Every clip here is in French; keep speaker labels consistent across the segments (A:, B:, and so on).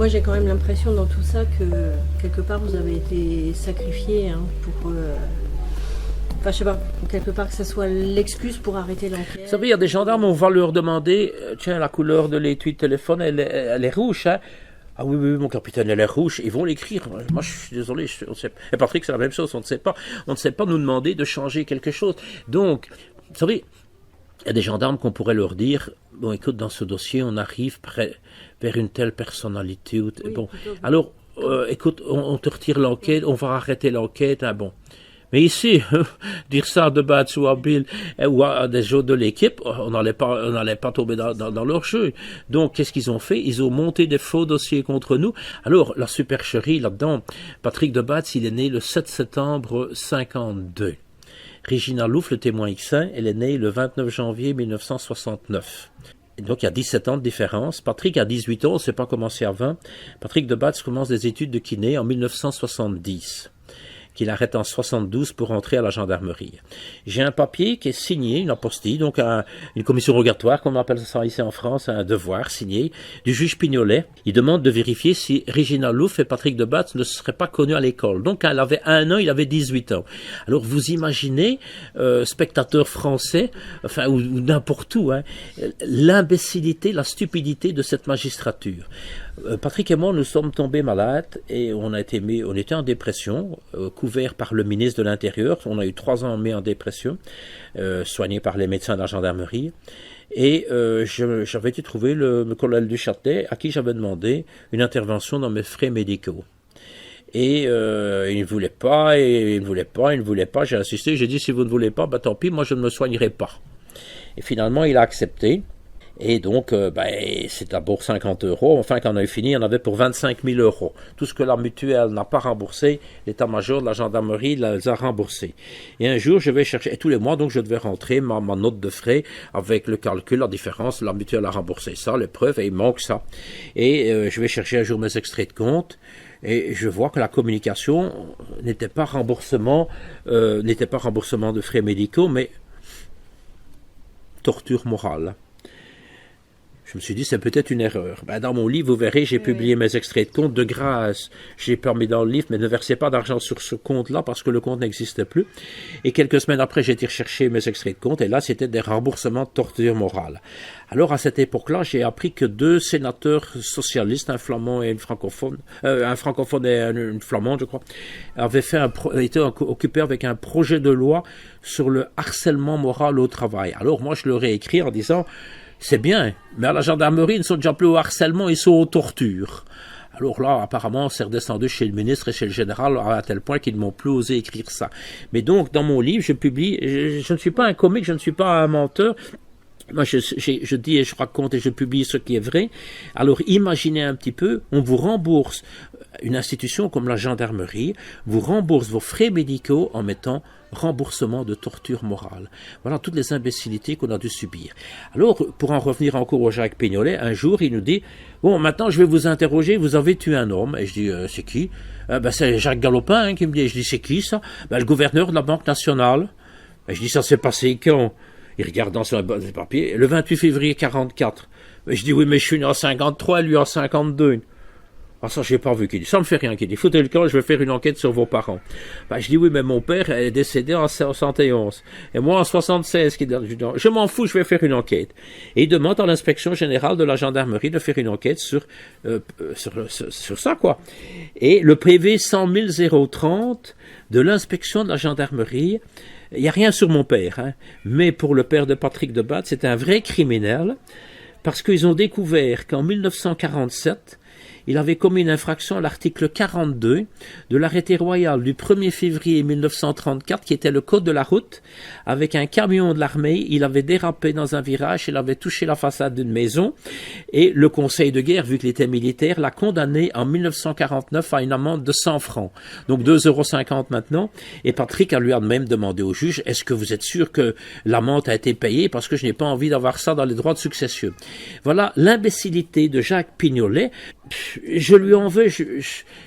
A: Moi, j'ai quand même l'impression dans tout ça que, quelque part, vous avez été sacrifié pour... Enfin, je sais pas, quelque part que ce soit l'excuse pour arrêter l'enquête.
B: Vous savez, il y a des gendarmes, on va leur demander, tiens, la couleur de l'étui de téléphone, elle est rouge, hein. Ah oui, mon capitaine, elle est rouge. Ils vont l'écrire. Moi, je suis désolé. On sait... Et Patrick, c'est la même chose. On ne sait pas nous demander de changer quelque chose. Donc, vous savez, il y a des gendarmes qu'on pourrait leur dire, bon, écoute, dans ce dossier, on arrive vers une telle personnalité. Oui, bon, alors, écoute, on te retire l'enquête, on va arrêter l'enquête. Hein, bon. Mais ici, dire ça de Batz ou à Bill ou à des autres de l'équipe, on n'allait pas tomber dans leur jeu. Donc, qu'est-ce qu'ils ont fait? Ils ont monté des faux dossiers contre nous. Alors, la supercherie là-dedans, Patrick de Batz, il est né le 7 septembre 52. Regina Louf, le témoin X1, elle est née le 29 janvier 1969. Et donc, il y a 17 ans de différence. Patrick a 18 ans, on ne sait pas comment c'est à 20. Patrick de Batz commence des études de kiné en 1970. Qu'il arrête en 72 pour entrer à la gendarmerie. J'ai un papier qui est signé, une apostille, donc une commission rogatoire, comme on appelle ça ici en France, un devoir signé, du juge Pignolet. Il demande de vérifier si Regina Louf et Patrick de Batz ne seraient pas connus à l'école. Donc, elle avait 1 an, il avait 18 ans. Alors, vous imaginez, spectateurs français, enfin, ou n'importe où, hein, l'imbécilité, la stupidité de cette magistrature. Patrick et moi, nous sommes tombés malades et on était en dépression, couvert par le ministre de l'Intérieur. On a eu 3 ans mis en dépression, soigné par les médecins de la gendarmerie. Et j'avais été trouver le colonel Duchâtelet, à qui j'avais demandé une intervention dans mes frais médicaux. Et il ne voulait pas. J'ai insisté, j'ai dit, si vous ne voulez pas, tant pis, moi je ne me soignerai pas. Et finalement, il a accepté. Et donc, c'est d'abord 50 €. Enfin, quand on a eu fini, on avait pour 25 000 €. Tout ce que la mutuelle n'a pas remboursé, l'état-major de la gendarmerie les a remboursés. Et un jour, je vais chercher, et tous les mois, donc, je devais rentrer ma note de frais avec le calcul, la différence. La mutuelle a remboursé ça, les preuves, et il manque ça. Et je vais chercher un jour mes extraits de compte. Et je vois que la communication n'était pas remboursement de frais médicaux, mais torture morale. Je me suis dit, c'est peut-être une erreur. Dans mon livre, vous verrez, j'ai publié mes extraits de compte de grâce. J'ai permis dans le livre, mais ne versez pas d'argent sur ce compte-là parce que le compte n'existait plus. Et quelques semaines après, j'ai été rechercher mes extraits de compte et là, c'était des remboursements de torture morale. Alors, à cette époque-là, j'ai appris que 2 sénateurs socialistes, un flamand et une francophone, un francophone et une flamande, je crois, avaient été occupés avec un projet de loi sur le harcèlement moral au travail. Alors, moi, je leur ai écrit en disant, c'est bien, mais à la gendarmerie, ils ne sont déjà plus au harcèlement, ils sont aux tortures. Alors là, apparemment, c'est redescendu chez le ministre et chez le général à tel point qu'ils ne m'ont plus osé écrire ça. Mais donc, dans mon livre, je publie, je ne suis pas un comique, je ne suis pas un menteur. Moi, je dis et je raconte et je publie ce qui est vrai. Alors, imaginez un petit peu, on vous rembourse, une institution comme la gendarmerie vous rembourse vos frais médicaux en mettant remboursement de torture morale. Voilà toutes les imbécilités qu'on a dû subir. Alors, pour en revenir encore au Jacques Pignolet, un jour, il nous dit, bon, maintenant, je vais vous interroger, vous avez tué un homme. Et je dis, c'est qui? C'est Jacques Galopin qui me dit. Je dis, c'est qui ça? Le gouverneur de la Banque nationale. Et je dis, ça s'est passé quand? Il regarde dans ses papiers, le 28 février 44. Et je dis, oui, mais je suis né en 53, lui en 52. Ah, ça, j'ai pas vu qu'il dit. Ça me fait rien qu'il dit. Foutez le camp, je vais faire une enquête sur vos parents. Je dis, oui, mais mon père est décédé en 71. Et moi, en 76, je m'en fous, je vais faire une enquête. Et il demande à l'inspection générale de la gendarmerie de faire une enquête sur ça, quoi. Et le PV 100 030 de l'inspection de la gendarmerie, il n'y a rien sur mon père, hein. Mais pour le père de Patrick de Batz, c'est un vrai criminel, parce qu'ils ont découvert qu'en 1947, il avait commis une infraction à l'article 42 de l'arrêté royal du 1er février 1934, qui était le code de la route. Avec un camion de l'armée, il avait dérapé dans un virage, il avait touché la façade d'une maison, et le conseil de guerre, vu qu'il était militaire, l'a condamné en 1949 à une amende de 100 francs. Donc 2,50 € maintenant, et Patrick lui a même demandé au juge, est-ce que vous êtes sûr que l'amende a été payée, parce que je n'ai pas envie d'avoir ça dans les droits de succession. Voilà l'imbécilité de Jacques Pignolet. je lui en veux.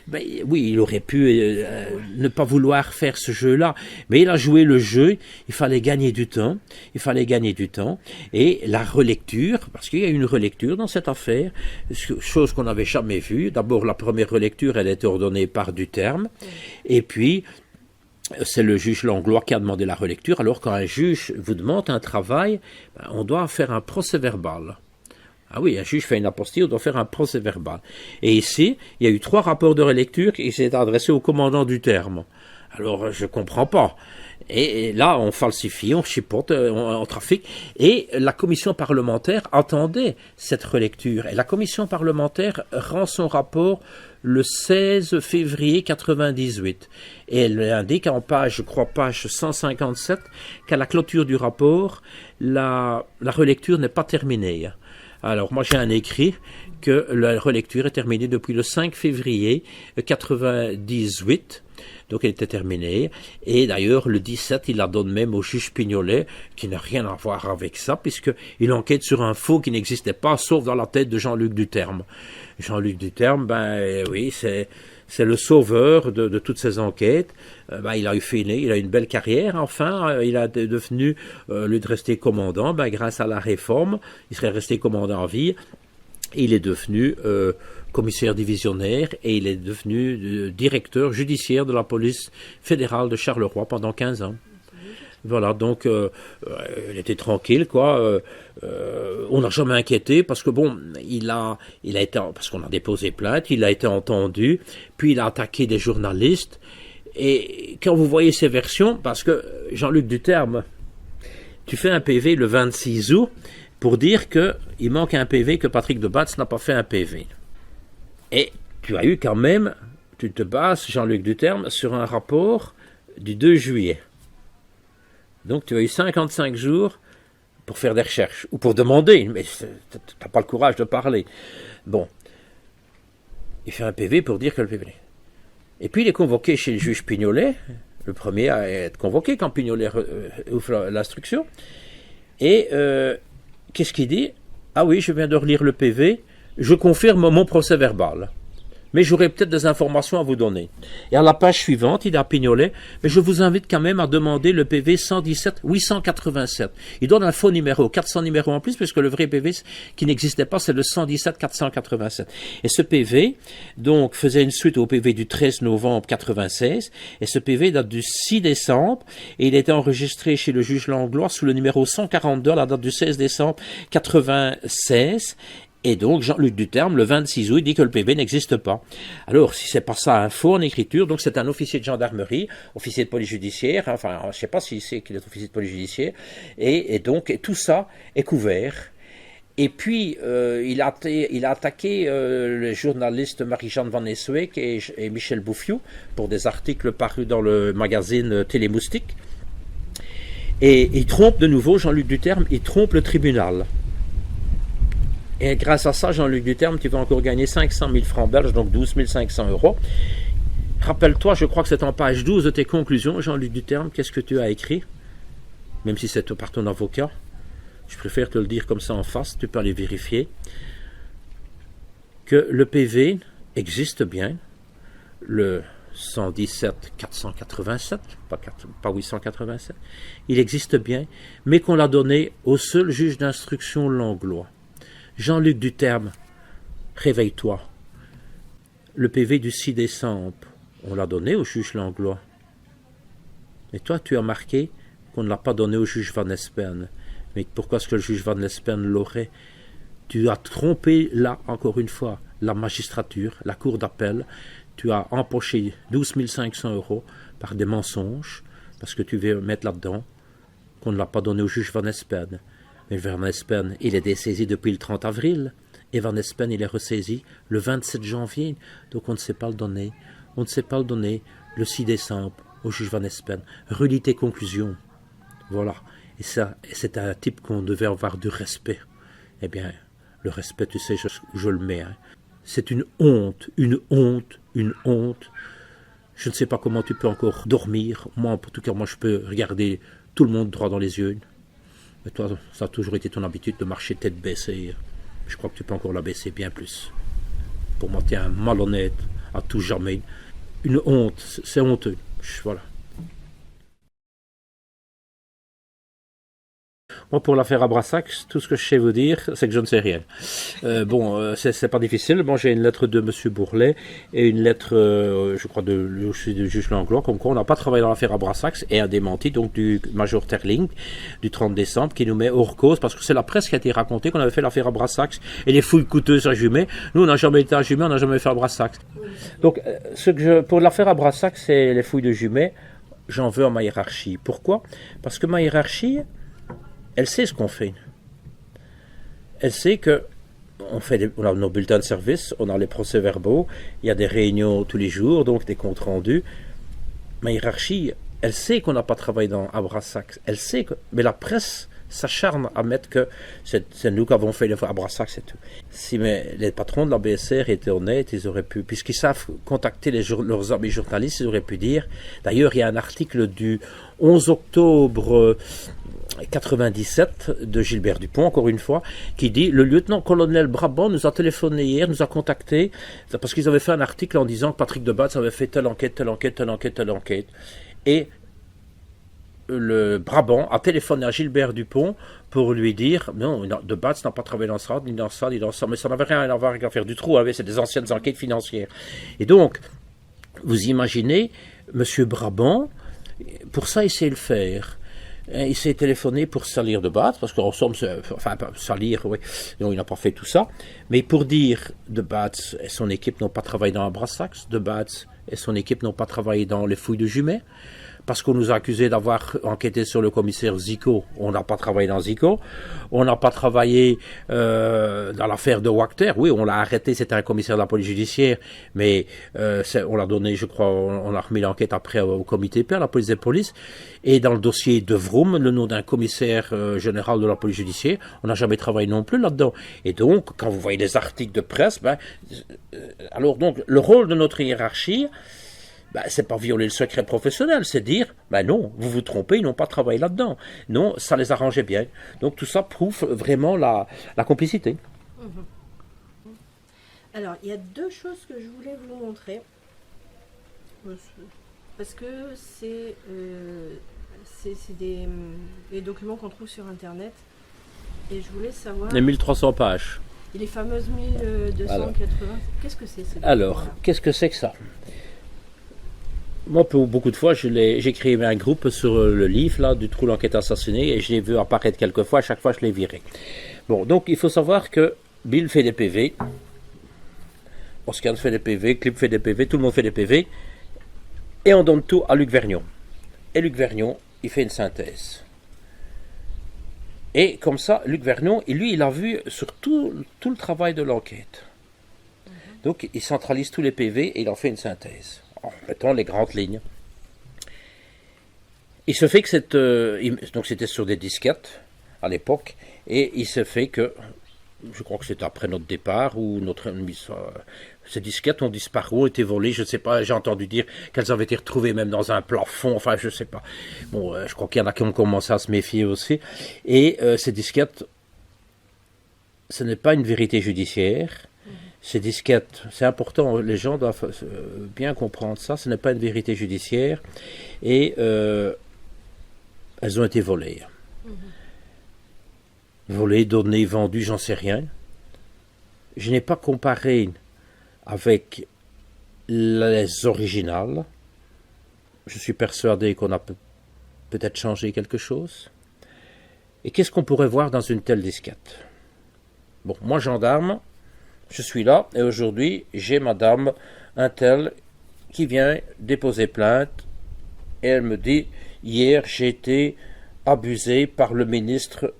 B: Ben, oui, il aurait pu ne pas vouloir faire ce jeu-là, mais il a joué le jeu. Il fallait gagner du temps. Et la relecture, parce qu'il y a une relecture dans cette affaire, chose qu'on n'avait jamais vue. D'abord, la première relecture, elle était ordonnée par Duterme, et puis c'est le juge Langlois qui a demandé la relecture. Alors, quand un juge vous demande un travail, ben, on doit faire un procès-verbal. Ah oui, un juge fait une apostille, on doit faire un procès-verbal. Et ici, il y a eu 3 rapports de relecture qui s'étaient adressés au commandant Duterme. Alors, je comprends pas. Et là, on falsifie, on chipote, on trafique. Et la commission parlementaire attendait cette relecture. Et la commission parlementaire rend son rapport le 16 février 98. Et elle indique en page, je crois, page 157, qu'à la clôture du rapport, la relecture n'est pas terminée. Alors, moi, j'ai un écrit que la relecture est terminée depuis le 5 février 98. Donc, elle était terminée. Et d'ailleurs, le 17, il la donne même au juge Pignolet, qui n'a rien à voir avec ça, puisqu'il enquête sur un faux qui n'existait pas, sauf dans la tête de Jean-Luc Duterme. Jean-Luc Duterme, ben oui, c'est le sauveur de toutes ces enquêtes. Il a une belle carrière, enfin. Il a devenu, au lieu de rester commandant, grâce à la réforme, il serait resté commandant à vie. Il est devenu commissaire divisionnaire et il est devenu directeur judiciaire de la police fédérale de Charleroi pendant 15 ans. Voilà, donc il était tranquille, quoi. On n'a jamais inquiété parce que bon, il a été, parce qu'on a déposé plainte, il a été entendu, puis il a attaqué des journalistes. Et quand vous voyez ces versions, parce que Jean-Luc Duterme, tu fais un PV le 26 août pour dire qu'il manque un PV, que Patrick de Batz n'a pas fait un PV. Et tu as eu quand même, tu te bases, Jean-Luc Duterme, sur un rapport du 2 juillet. Donc tu as eu 55 jours pour faire des recherches, ou pour demander, mais tu n'as pas le courage de parler. Bon, il fait un PV pour dire que le PV... Et puis il est convoqué chez le juge Pignolet, le premier à être convoqué quand Pignolet ouvre l'instruction. Et qu'est-ce qu'il dit? Ah oui, je viens de relire le PV, je confirme mon procès verbal. Mais j'aurai peut-être des informations à vous donner. Et à la page suivante, il a Pignolet, mais je vous invite quand même à demander le PV 117-887. Il donne un faux numéro, 400 numéros en plus, puisque le vrai PV qui n'existait pas, c'est le 117-487. Et ce PV, donc, faisait une suite au PV du 13 novembre 96, et ce PV date du 6 décembre, et il a été enregistré chez le juge Langlois sous le numéro 142 à la date du 16 décembre 96, et donc, Jean-Luc Duterme, le 26 août, il dit que le PV n'existe pas. Alors, si c'est pas ça un faux en écriture, donc c'est un officier de gendarmerie, officier de police judiciaire, enfin, je sais pas s'il sait qu'il est officier de police judiciaire, et donc, tout ça est couvert. Et puis, il a attaqué les journalistes Marie-Jeanne Van Eswijk et Michel Bouffiou pour des articles parus dans le magazine Télémoustique. Et il trompe de nouveau, Jean-Luc Duterme, il trompe le tribunal. Et grâce à ça, Jean-Luc Duterme, tu vas encore gagner 500 000 francs belges, donc 12 500 €. Rappelle-toi, je crois que c'est en page 12 de tes conclusions, Jean-Luc Duterme, qu'est-ce que tu as écrit? Même si c'est par ton avocat. Je préfère te le dire comme ça en face, tu peux aller vérifier. Que le PV existe bien, le 117-487, pas 887, il existe bien, mais qu'on l'a donné au seul juge d'instruction Langlois. Jean-Luc Duterme, réveille-toi. Le PV du 6 décembre, on l'a donné au juge Langlois. Et toi, tu as marqué qu'on ne l'a pas donné au juge Van Espen. Mais pourquoi est-ce que le juge Van Espen l'aurait? Tu as trompé, là, encore une fois, la magistrature, la cour d'appel. Tu as empoché 12 500 € par des mensonges, parce que tu veux mettre là-dedans qu'on ne l'a pas donné au juge Van Espen. Mais Van Espen, il est dessaisi depuis le 30 avril, et Van Espen, il est ressaisi le 27 janvier, donc on ne sait pas le donner. On ne sait pas le donner le 6 décembre au juge Van Espen. Relis tes conclusions. Voilà. Et ça, c'est un type qu'on devait avoir du respect. Eh bien, le respect, tu sais, je le mets. Hein. C'est une honte, une honte, une honte. Je ne sais pas comment tu peux encore dormir. Moi, en tout cas, moi, je peux regarder tout le monde droit dans les yeux. Mais toi, ça a toujours été ton habitude de marcher tête baissée. Je crois que tu peux encore la baisser bien plus. pour moi, t'es un malhonnête à tout jamais. Une honte, c'est honteux. Voilà. Moi, pour l'affaire Abrasax, tout ce que je sais vous dire, c'est que je ne sais rien. C'est pas difficile. Bon, j'ai une lettre de M. Bourlet et une lettre, je crois, du juge Langlois, comme quoi on n'a pas travaillé dans l'affaire Abrasax, et un démenti donc du major Terling du 30 décembre qui nous met hors cause parce que c'est la presse qui a été racontée qu'on avait fait l'affaire Abrasax et les fouilles coûteuses à Jumet. Nous, on n'a jamais été à Jumet, on n'a jamais fait Abrasax. Donc, pour l'affaire Abrasax et les fouilles de Jumet, j'en veux à ma hiérarchie. Pourquoi? Parce que ma hiérarchie, elle sait ce qu'on fait. Elle sait que on a nos bulletins de service, on a les procès-verbaux, il y a des réunions tous les jours, donc des comptes rendus. Ma hiérarchie, elle sait qu'on n'a pas travaillé dans Abrasax. Elle sait que, mais la presse s'acharne à mettre que c'est nous qui avons fait les Abrasax et tout. Si les patrons de la BSR étaient honnêtes, ils auraient pu, puisqu'ils savent contacter leurs amis journalistes, ils auraient pu dire. D'ailleurs, il y a un article du 11 octobre 97 de Gilbert Dupont, encore une fois, qui dit: le lieutenant-colonel Brabant nous a téléphoné hier, nous a contacté, parce qu'ils avaient fait un article en disant que Patrick Debatz avait fait telle enquête, telle enquête, telle enquête, telle enquête. Et le Brabant a téléphoné à Gilbert Dupont pour lui dire: non, Debatz n'a pas travaillé dans ça, ni dans ça, ni dans ça, mais ça n'avait rien à voir avec l'affaire du trou, c'est des anciennes enquêtes financières. Et donc, vous imaginez, M. Brabant, pour ça, il sait le faire. Il s'est téléphoné pour salir Debatz, parce qu'en somme, salir, oui, non, il n'a pas fait tout ça, mais pour dire Debatz et son équipe n'ont pas travaillé dans Abrasax, Debatz et son équipe n'ont pas travaillé dans les fouilles de Jumet, parce qu'on nous a accusé d'avoir enquêté sur le commissaire Zico. On n'a pas travaillé dans Zico. On n'a pas travaillé dans l'affaire de Wachter. Oui, on l'a arrêté, c'était un commissaire de la police judiciaire, mais on l'a donné, je crois, on a remis l'enquête après au comité P, à la police des polices. Et dans le dossier de Vroom, le nom d'un commissaire général de la police judiciaire, on n'a jamais travaillé non plus là-dedans. Et donc, quand vous voyez des articles de presse, alors donc, le rôle de notre hiérarchie, c'est pas violer le secret professionnel, c'est dire, non, vous vous trompez, ils n'ont pas travaillé là-dedans. Non, ça les arrangeait bien. Donc tout ça prouve vraiment la complicité.
A: Alors, il y a deux choses que je voulais vous montrer. Parce que c'est des documents qu'on trouve sur Internet. Et je voulais savoir...
B: Les 1300 pages.
A: Et les fameuses 1280. Qu'est-ce que c'est
B: Alors, qu'est-ce que c'est que ça? Moi, pour beaucoup de fois, j'ai créé un groupe sur le livre là, du trou l'enquête assassinée, et je l'ai vu apparaître quelques fois, à chaque fois je l'ai viré. Bon, donc il faut savoir que Bill fait des PV, Oscar fait des PV, Clip fait des PV, tout le monde fait des PV, et on donne tout à Luc Vergnon. Et Luc Vergnon, il fait une synthèse. Et comme ça, Luc Vergnon, lui, il a vu sur tout le travail de l'enquête. Donc il centralise tous les PV et il en fait une synthèse. Mettons les grandes lignes. Il se fait que donc c'était sur des disquettes à l'époque, et il se fait que, je crois que c'était après notre départ, ou ces disquettes ont disparu, ont été volées, je ne sais pas, j'ai entendu dire qu'elles avaient été retrouvées même dans un plafond, enfin je ne sais pas. Bon, je crois qu'il y en a qui ont commencé à se méfier aussi. Et ces disquettes, ce n'est pas une vérité judiciaire. Ces disquettes, c'est important, les gens doivent bien comprendre ça, ce n'est pas une vérité judiciaire, et elles ont été volées. Volées, données, vendues, j'en sais rien. Je n'ai pas comparé avec les originales. Je suis persuadé qu'on a peut-être changé quelque chose. Et qu'est-ce qu'on pourrait voir dans une telle disquette? Bon, moi, gendarme, je suis là, et aujourd'hui, j'ai madame un tel qui vient déposer plainte, et elle me dit: hier, j'ai été abusé par le ministre,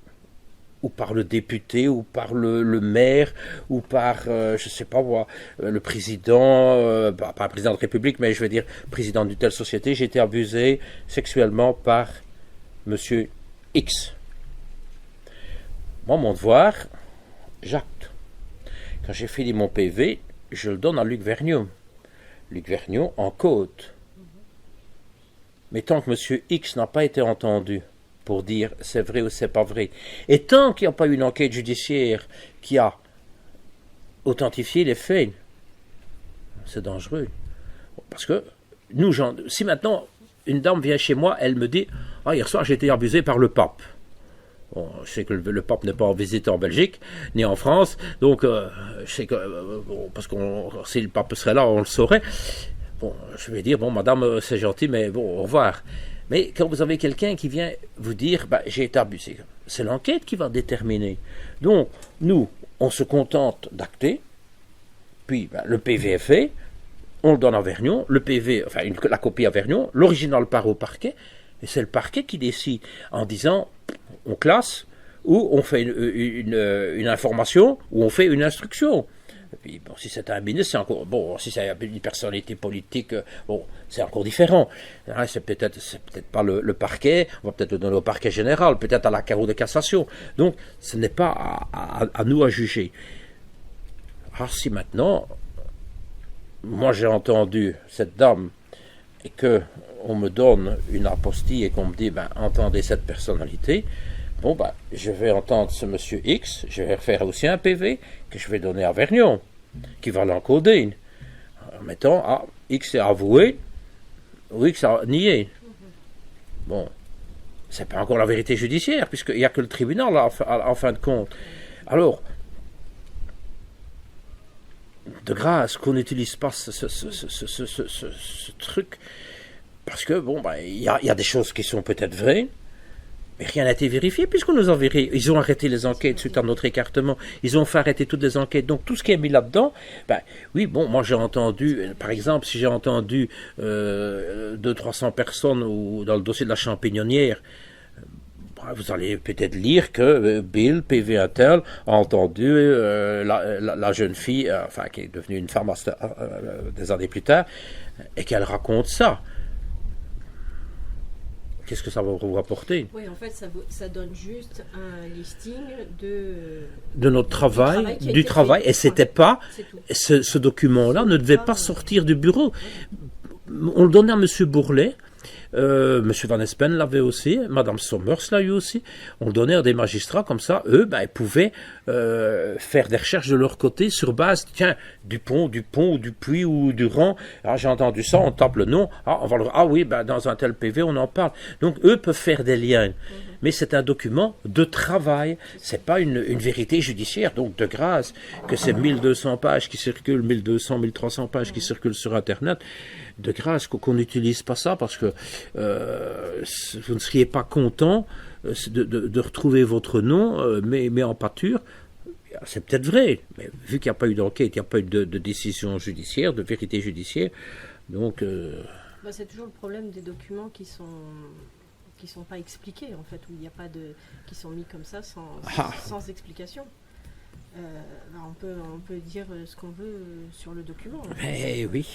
B: ou par le député, ou par le maire, ou par, je ne sais pas moi, le président, pas président de République, mais je veux dire, président d'une telle société, j'ai été abusé sexuellement par monsieur X. Moi, mon devoir, j'acte. Quand j'ai fini mon PV, je le donne à Luc Vergnon. Luc Vergnon en côte. Mais tant que M. X n'a pas été entendu pour dire c'est vrai ou c'est pas vrai, et tant qu'il n'y a pas eu une enquête judiciaire qui a authentifié les faits, c'est dangereux. Parce que nous, si maintenant une dame vient chez moi, elle me dit « Ah, hier soir j'ai été abusé par le pape ». Bon, je sais que le pape n'est pas en visite en Belgique, ni en France, donc je sais que, parce que si le pape serait là, on le saurait. Bon, je vais dire, bon, madame, c'est gentil, mais bon, au revoir. Mais quand vous avez quelqu'un qui vient vous dire, j'ai été abusé, c'est l'enquête qui va déterminer. Donc, nous, on se contente d'acter, puis le PV est fait, on le donne à Vergnon, le PV, enfin, la copie à Vergnon, l'original part au parquet, et c'est le parquet qui décide en disant on classe ou on fait une information ou on fait une instruction. Et puis, bon, si c'est un ministre, c'est encore bon. Si c'est une personnalité politique, bon, c'est encore différent. Hein, c'est peut-être pas le parquet. On va peut-être le donner au parquet général, peut-être à la Cour de cassation. Donc, ce n'est pas à nous à juger. Alors, si maintenant, moi j'ai entendu cette dame et que on me donne une apostille et qu'on me dit, entendez cette personnalité, bon, je vais entendre ce monsieur X, je vais faire aussi un PV que je vais donner à Vergnon, qui va l'encoder, en mettant, X est avoué, ou X a nié. Bon, c'est pas encore la vérité judiciaire, puisqu'il n'y a que le tribunal, là, en fin de compte. Alors, de grâce qu'on n'utilise pas ce truc, parce que, bon, il y a des choses qui sont peut-être vraies, mais rien n'a été vérifié, puisqu'on nous a vérifié. Ils ont arrêté les enquêtes suite à notre écartement. Ils ont fait arrêter toutes les enquêtes. Donc, tout ce qui est mis là-dedans, oui, bon, moi j'ai entendu, par exemple, si j'ai entendu 200-300 personnes dans le dossier de la Champignonnière, vous allez peut-être lire que Bill, PV Intel, a entendu la jeune fille, qui est devenue une femme des années plus tard, et qu'elle raconte ça. Qu'est-ce que ça va vous rapporter?
A: Oui, en fait, ça donne juste un listing
B: de notre travail, du travail, et c'était pas, ce document-là ne devait pas sortir du bureau. On le donnait à M. Bourlet. M. Van Espen l'avait aussi, Mme Sommers l'a eu aussi. On le donnait à des magistrats comme ça. Eux, ils pouvaient faire des recherches de leur côté sur base, tiens, du pont, ou du puits ou du rang. Ah, j'ai entendu ça, on tape le nom. Oui, dans un tel PV, on en parle. Donc, eux peuvent faire des liens. Mais c'est un document de travail. C'est pas une vérité judiciaire. Donc, de grâce, que c'est 1200 pages qui circulent, 1200, 1300 pages qui circulent sur Internet, de grâce qu'on n'utilise pas ça parce que vous ne seriez pas content de retrouver votre nom, mais en pâture. C'est peut-être vrai, mais vu qu'il n'y a pas eu d'enquête, il n'y a pas eu de décision judiciaire, de vérité judiciaire, donc...
A: c'est toujours le problème des documents qui sont pas expliqués, en fait, où il n'y a pas qui sont mis comme ça sans explication. On peut dire ce qu'on veut sur le document.
B: Mais oui.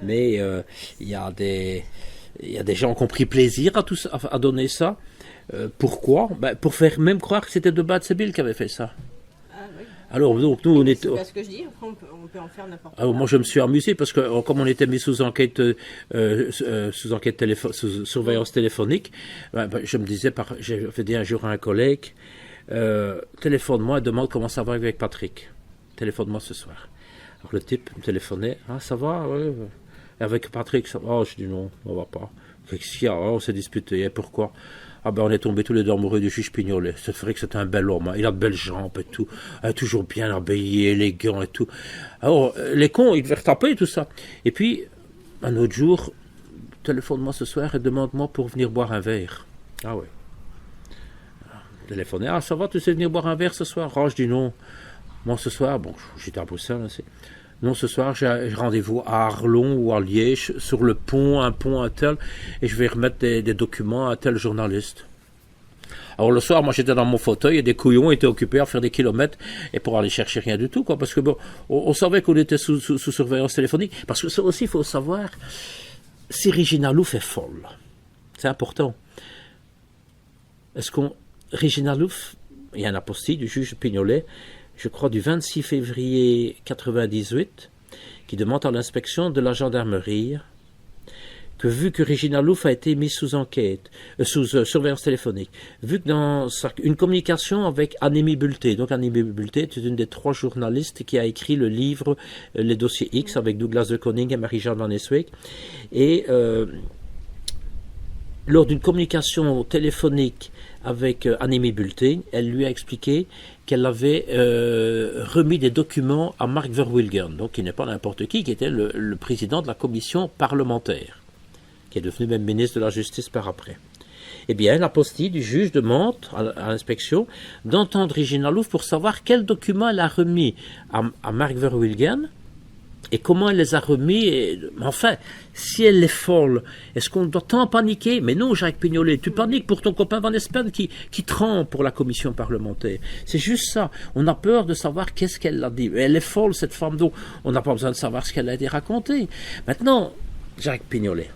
B: Mais il y a des gens qui ont pris plaisir à donner ça. Pourquoi? Pour faire même croire que c'était de Bad-Sebil qui avait fait ça.
A: Oui.
B: Alors, donc, nous, on est...
A: C'est pas ce que je dis, après on peut en faire n'importe quoi.
B: Alors, moi, je me suis amusé parce que, comme on était mis sous enquête, sous surveillance téléphonique, je me disais, j'ai dit un jour à un collègue, téléphone-moi et demande comment ça va avec Patrick. Téléphone-moi ce soir. Alors, le type me téléphonait, ça va? Ouais. Avec Patrick, ça va? Je dis non, on va pas. Qu'est-ce qu'il y a? On s'est disputé. Et pourquoi? On est tombés tous les deux amoureux du juge Pignolet. C'est vrai que c'est un bel homme. Il a de belles jambes et tout. Toujours bien habillé, élégant et tout. Alors, les cons, ils devaient retaper tout ça. Et puis, un autre jour, téléphone-moi ce soir et demande-moi pour venir boire un verre. Ah ouais. Téléphoner. Ça va, tu sais venir boire un verre ce soir? Je dis non. Moi, ce soir, j'étais à Bruxelles, non, ce soir, j'ai rendez-vous à Arlon ou à Liège, sur le pont, un tel, et je vais remettre des documents à tel journaliste. Alors, le soir, moi, j'étais dans mon fauteuil, et des couillons étaient occupés à faire des kilomètres, et pour aller chercher rien du tout, parce que on savait qu'on était sous surveillance téléphonique, parce que ça aussi, il faut savoir, si Regina Louf est folle, c'est important. Regina Louf, il y a un apostille du juge Pignolet, je crois du 26 février 98, qui demande à l'inspection de la gendarmerie que vu que Regina Louf a été mise sous enquête, sous surveillance téléphonique, vu que dans une communication avec Anémie Bulté, donc Anémie Bulté est une des 3 journalistes qui a écrit le livre Les dossiers X avec Douglas de Koning et Marie-Jeanne Van Eswijk, et lors d'une communication téléphonique avec Anémie Bulté, elle lui a expliqué qu'elle avait remis des documents à Mark Verwilgen, donc qui n'est pas n'importe qui était le président de la commission parlementaire, qui est devenu même ministre de la Justice par après. Eh bien, l'apostille du juge demande à l'inspection d'entendre Regina Louf pour savoir quels documents elle a remis à Mark Verwilgen et comment elle les a remis. Enfin, si elle est folle, est-ce qu'on doit tant paniquer? Mais non, Jacques Pignolet, tu paniques pour ton copain Van Espen qui trempe pour la commission parlementaire. C'est juste ça. On a peur de savoir qu'est-ce qu'elle a dit. Elle est folle, cette femme, donc on n'a pas besoin de savoir ce qu'elle a été racontée. Maintenant, Jacques Pignolet,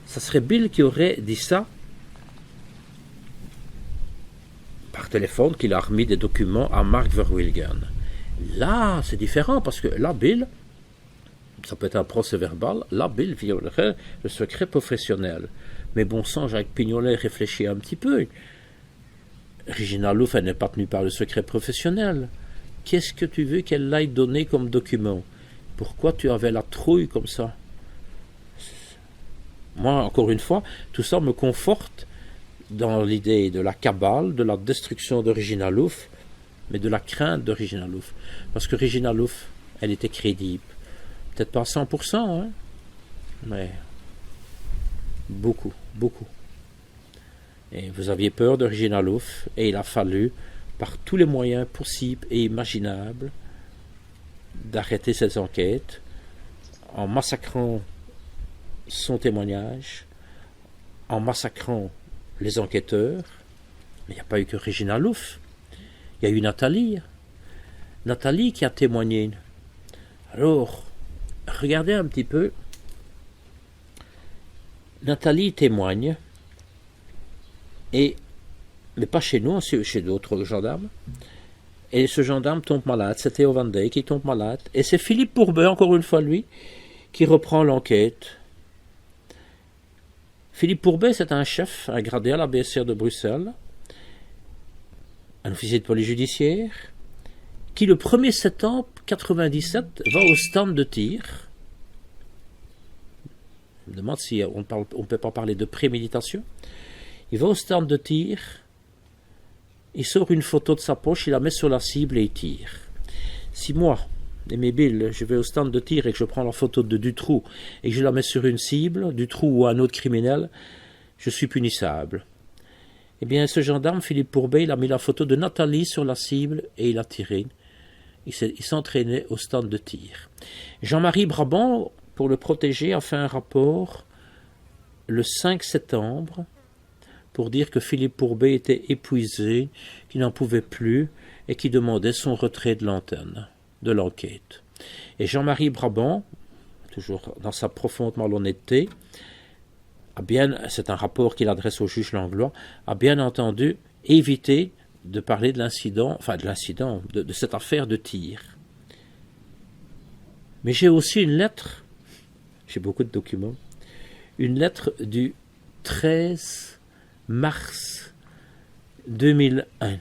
B: ça serait Bill qui aurait dit ça par téléphone, qu'il a remis des documents à Mark Verwilgen. Là, c'est différent, parce que là, Bill, ça peut être un procès verbal, là, Bill violerait le secret professionnel. Mais bon sang, Jacques Pignolet réfléchit un petit peu. Regina Louf, elle n'est pas tenue par le secret professionnel. Qu'est-ce que tu veux qu'elle l'aille donner comme document? Pourquoi tu avais la trouille comme ça? Moi, encore une fois, tout ça me conforte dans l'idée de la cabale, de la destruction de Regina Louf, mais de la crainte de Regina Louf. Parce que Regina Louf, elle était crédible. Peut-être pas à 100%, hein, mais beaucoup, beaucoup. Et vous aviez peur de Regina Louf, et il a fallu, par tous les moyens possibles et imaginables, d'arrêter ces enquêtes, en massacrant son témoignage, en massacrant les enquêteurs. Mais il n'y a pas eu que Regina Louf. Il y a eu Nathalie. Nathalie qui a témoigné. Alors, regardez un petit peu. Nathalie témoigne, mais pas chez nous, chez d'autres gendarmes. Et ce gendarme tombe malade, c'est Théo Van Dijk qui tombe malade. Et c'est Philippe Pourbet, encore une fois lui, qui reprend l'enquête. Philippe Pourbet, c'est un chef, un gradé à la BSR de Bruxelles, un officier de police judiciaire, qui le 1er septembre 1997 va au stand de tir. Je me demande si on ne peut pas parler de préméditation. Il va au stand de tir, il sort une photo de sa poche, il la met sur la cible et il tire. Si moi, Aimé Bill, je vais au stand de tir et que je prends la photo de Dutroux et que je la mets sur une cible, Dutroux ou un autre criminel, je suis punissable. Eh bien, ce gendarme, Philippe Pourbet, il a mis la photo de Nathalie sur la cible et il a tiré. Il s'entraînait au stand de tir. Jean-Marie Brabant, pour le protéger, a fait un rapport le 5 septembre pour dire que Philippe Pourbet était épuisé, qu'il n'en pouvait plus et qu'il demandait son retrait de l'antenne, de l'enquête. Et Jean-Marie Brabant, toujours dans sa profonde malhonnêteté, c'est un rapport qu'il adresse au juge Langlois, a bien entendu évité de parler de l'incident, de cette affaire de tir. Mais j'ai aussi une lettre, j'ai beaucoup de documents, une lettre du 13 mars 2001,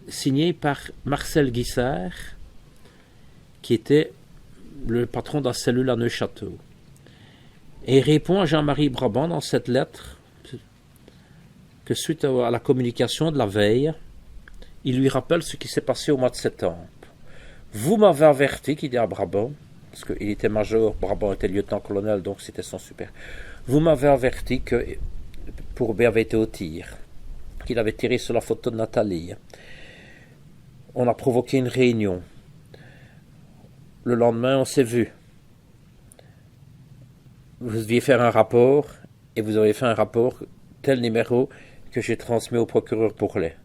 B: signée par Marcel Guissard, qui était le patron de la cellule à Neuchâtel. Et il répond à Jean-Marie Brabant dans cette lettre que suite à la communication de la veille, il lui rappelle ce qui s'est passé au mois de septembre. Vous m'avez averti, qu'il dit à Brabant, parce qu'il était major, Brabant était lieutenant-colonel, donc c'était son supérieur. Vous m'avez averti que Pourbet avait été au tir, qu'il avait tiré sur la photo de Nathalie. On a provoqué une réunion. Le lendemain, on s'est vu. Vous deviez faire un rapport, et vous avez fait un rapport, tel numéro, que j'ai transmis au procureur Bourlet.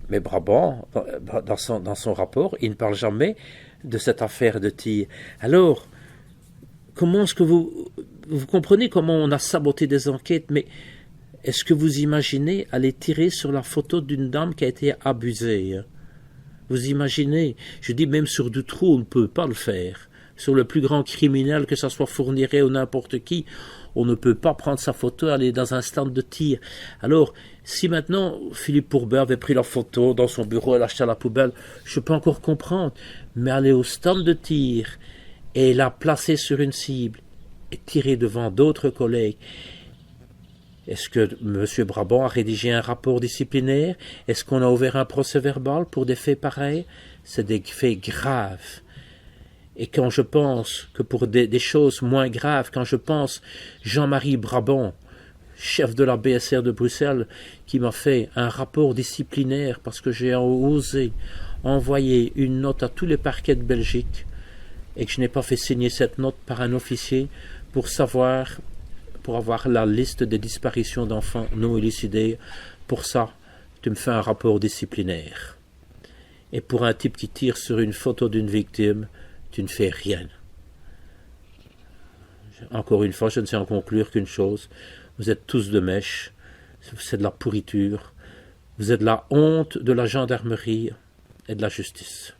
B: Mais Brabant, dans son rapport, il ne parle jamais de cette affaire de tir. Alors, comment est-ce que vous comprenez comment on a saboté des enquêtes, mais est-ce que vous imaginez aller tirer sur la photo d'une dame qui a été abusée? Vous imaginez? Je dis même sur Dutroux, on ne peut pas le faire. sur le plus grand criminel, que ce soit Fourniret ou n'importe qui. On ne peut pas prendre sa photo et aller dans un stand de tir. Alors, si maintenant Philippe Pourbet avait pris la photo dans son bureau et l'acheté à la poubelle, je peux encore comprendre. Mais aller au stand de tir et la placer sur une cible et tirer devant d'autres collègues. Est-ce que M. Brabant a rédigé un rapport disciplinaire? Est-ce qu'on a ouvert un procès verbal pour des faits pareils? C'est des faits graves. Et quand je pense que pour des choses moins graves, quand je pense Jean-Marie Brabant, chef de la BSR de Bruxelles, qui m'a fait un rapport disciplinaire parce que j'ai osé envoyer une note à tous les parquets de Belgique et que je n'ai pas fait signer cette note par un officier pour avoir la liste des disparitions d'enfants non élucidés. Pour ça, tu me fais un rapport disciplinaire. Et pour un type qui tire sur une photo d'une victime, tu ne fais rien. Encore une fois, je ne sais en conclure qu'une chose. Vous êtes tous de mèche. C'est de la pourriture. Vous êtes la honte de la gendarmerie et de la justice.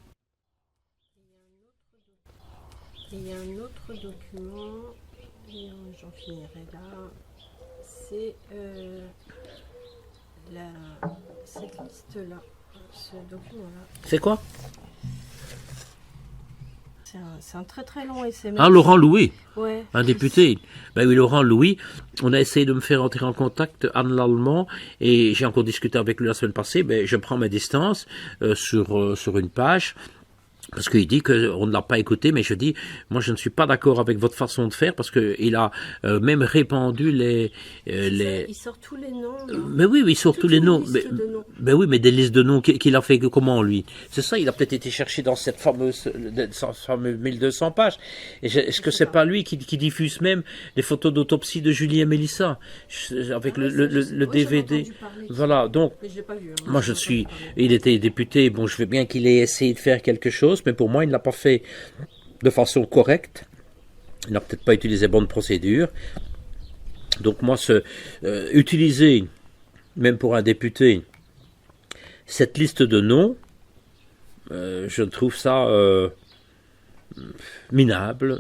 A: Il y a un autre document, et j'en finirai là. C'est cette liste-là, ce document-là.
B: C'est quoi?
A: C'est un très très long essai.
B: Ah, Laurent Louis,
A: ouais,
B: un député. Ben oui, Laurent Louis, on a essayé de me faire entrer en contact, Anne Lallemand, et j'ai encore discuté avec lui la semaine passée. Ben, je prends mes distances sur une page. Parce qu'il dit qu'on ne l'a pas écouté, mais je dis, moi je ne suis pas d'accord avec votre façon de faire, parce qu'il a même répandu les...
A: Il sort tous les noms.
B: Mais oui, il sort tous les noms. Mais oui, mais des listes de noms qu'il a fait comment, lui? C'est ça, il a peut-être été cherché dans cette fameuse 1200 pages. Est-ce que c'est pas lui qui diffuse même les photos d'autopsie de Julie et Mélissa avec le DVD? Voilà, donc,
A: mais je l'ai pas vu, hein.
B: Moi il était député, bon, je veux bien qu'il ait essayé de faire quelque chose, mais pour moi, il ne l'a pas fait de façon correcte. Il n'a peut-être pas utilisé bonne procédure. Donc moi, utiliser, même pour un député, cette liste de noms, je trouve ça minable.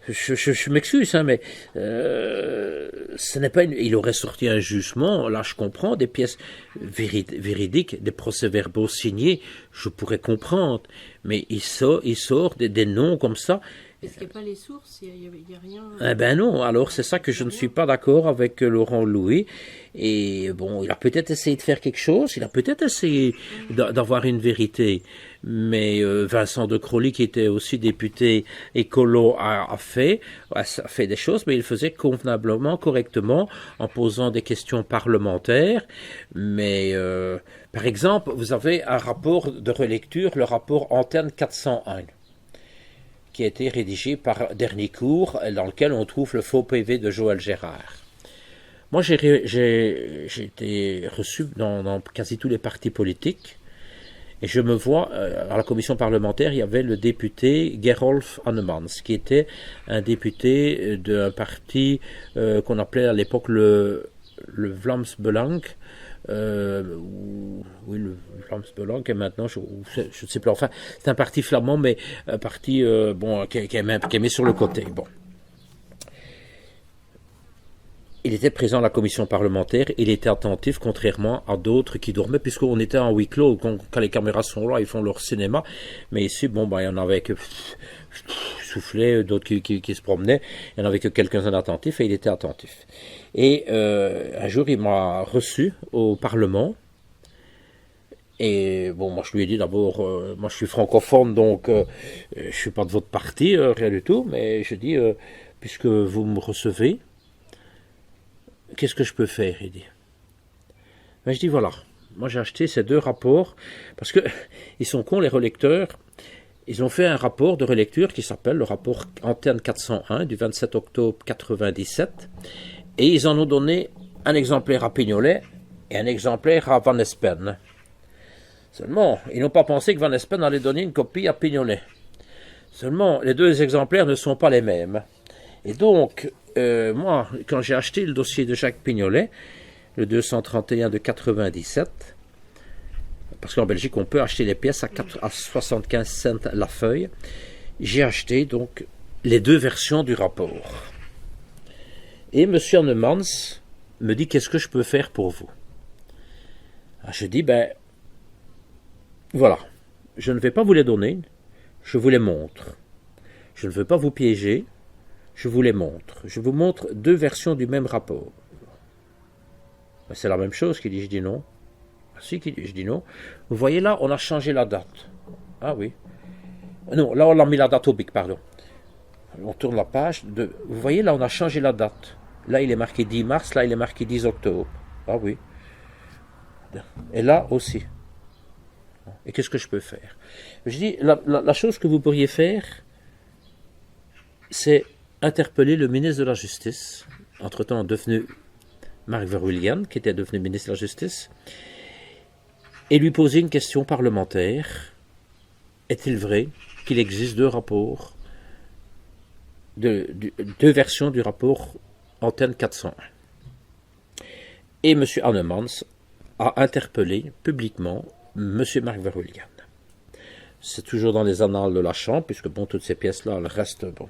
B: Je m'excuse, hein, mais ce n'est pas il aurait sorti un jugement, là je comprends, des pièces véridiques, des procès-verbaux signés, je pourrais comprendre, mais il sort des noms comme ça.
A: Est-ce qu'il n'y a pas les sources? Il n'y a rien.
B: Eh ben non, alors c'est ça que je ne suis pas d'accord avec Laurent Louis. Et bon, il a peut-être essayé de faire quelque chose, il a peut-être essayé d'avoir une vérité. Mais Vincent de Crowley, qui était aussi député écolo, a fait des choses, mais il faisait convenablement, correctement, en posant des questions parlementaires. Mais par exemple, vous avez un rapport de relecture, le rapport Antenne 401. Qui a été rédigé par Dernicourt, dans lequel on trouve le faux PV de Joël Gérard. Moi, j'ai été reçu dans quasi tous les partis politiques, et je me vois, à la commission parlementaire, il y avait le député Gerolf Annemans, qui était un député d'un parti qu'on appelait à l'époque le Vlaams Belang, oui, le Vlaams Belang, et maintenant, je ne sais plus, enfin, c'est un parti flamand, mais un parti qui est mis sur le côté. Bon. Il était présent à la commission parlementaire, il était attentif, contrairement à d'autres qui dormaient, puisqu'on était en huis clos, quand les caméras sont là, ils font leur cinéma, mais ici, il y en avait que soufflaient, d'autres qui se promenaient, il n'y en avait que quelques-uns attentifs, et il était attentif. Et un jour, il m'a reçu au Parlement, et bon, moi je lui ai dit d'abord, moi je suis francophone, donc je suis pas de votre parti, rien du tout, mais je dis, puisque vous me recevez, qu'est-ce que je peux faire? Il dit. Ben, je dis voilà, moi j'ai acheté ces deux rapports, parce que ils sont cons les relecteurs, ils ont fait un rapport de relecture qui s'appelle le rapport Antenne 401 du 27 octobre 97, et ils en ont donné un exemplaire à Pignolet et un exemplaire à Van Espen. Seulement, ils n'ont pas pensé que Van Espen allait donner une copie à Pignolet. Seulement, les deux exemplaires ne sont pas les mêmes. Et donc, moi, quand j'ai acheté le dossier de Jacques Pignolet, le 231 de 97, parce qu'en Belgique, on peut acheter les pièces à 75 cents la feuille, j'ai acheté donc les 2 versions du rapport. Et M. Annemans me dit, qu'est-ce que je peux faire pour vous? Je dis, voilà, je ne vais pas vous les donner, je vous les montre. Je ne veux pas vous piéger, je vous les montre. Je vous montre 2 versions du même rapport. C'est la même chose qu'il dit, je dis non. Si, je dis non. Vous voyez là, on a changé la date. Ah oui. Non, là on a mis la date au bic, pardon. On tourne la page. Vous voyez là, on a changé la date. Là il est marqué 10 mars, là il est marqué 10 octobre. Ah oui. Et là aussi. Et qu'est-ce que je peux faire? Je dis, la chose que vous pourriez faire, c'est interpeller le ministre de la Justice, entre-temps devenu Marc Verhulgen, qui était devenu ministre de la Justice, et lui poser une question parlementaire. Est-il vrai qu'il existe 2 rapports, 2 versions du rapport Antenne 401? Et M. Annemans a interpellé publiquement M. Marc Verhulgen. C'est toujours dans les annales de la Chambre, puisque bon, toutes ces pièces-là, elles restent bon.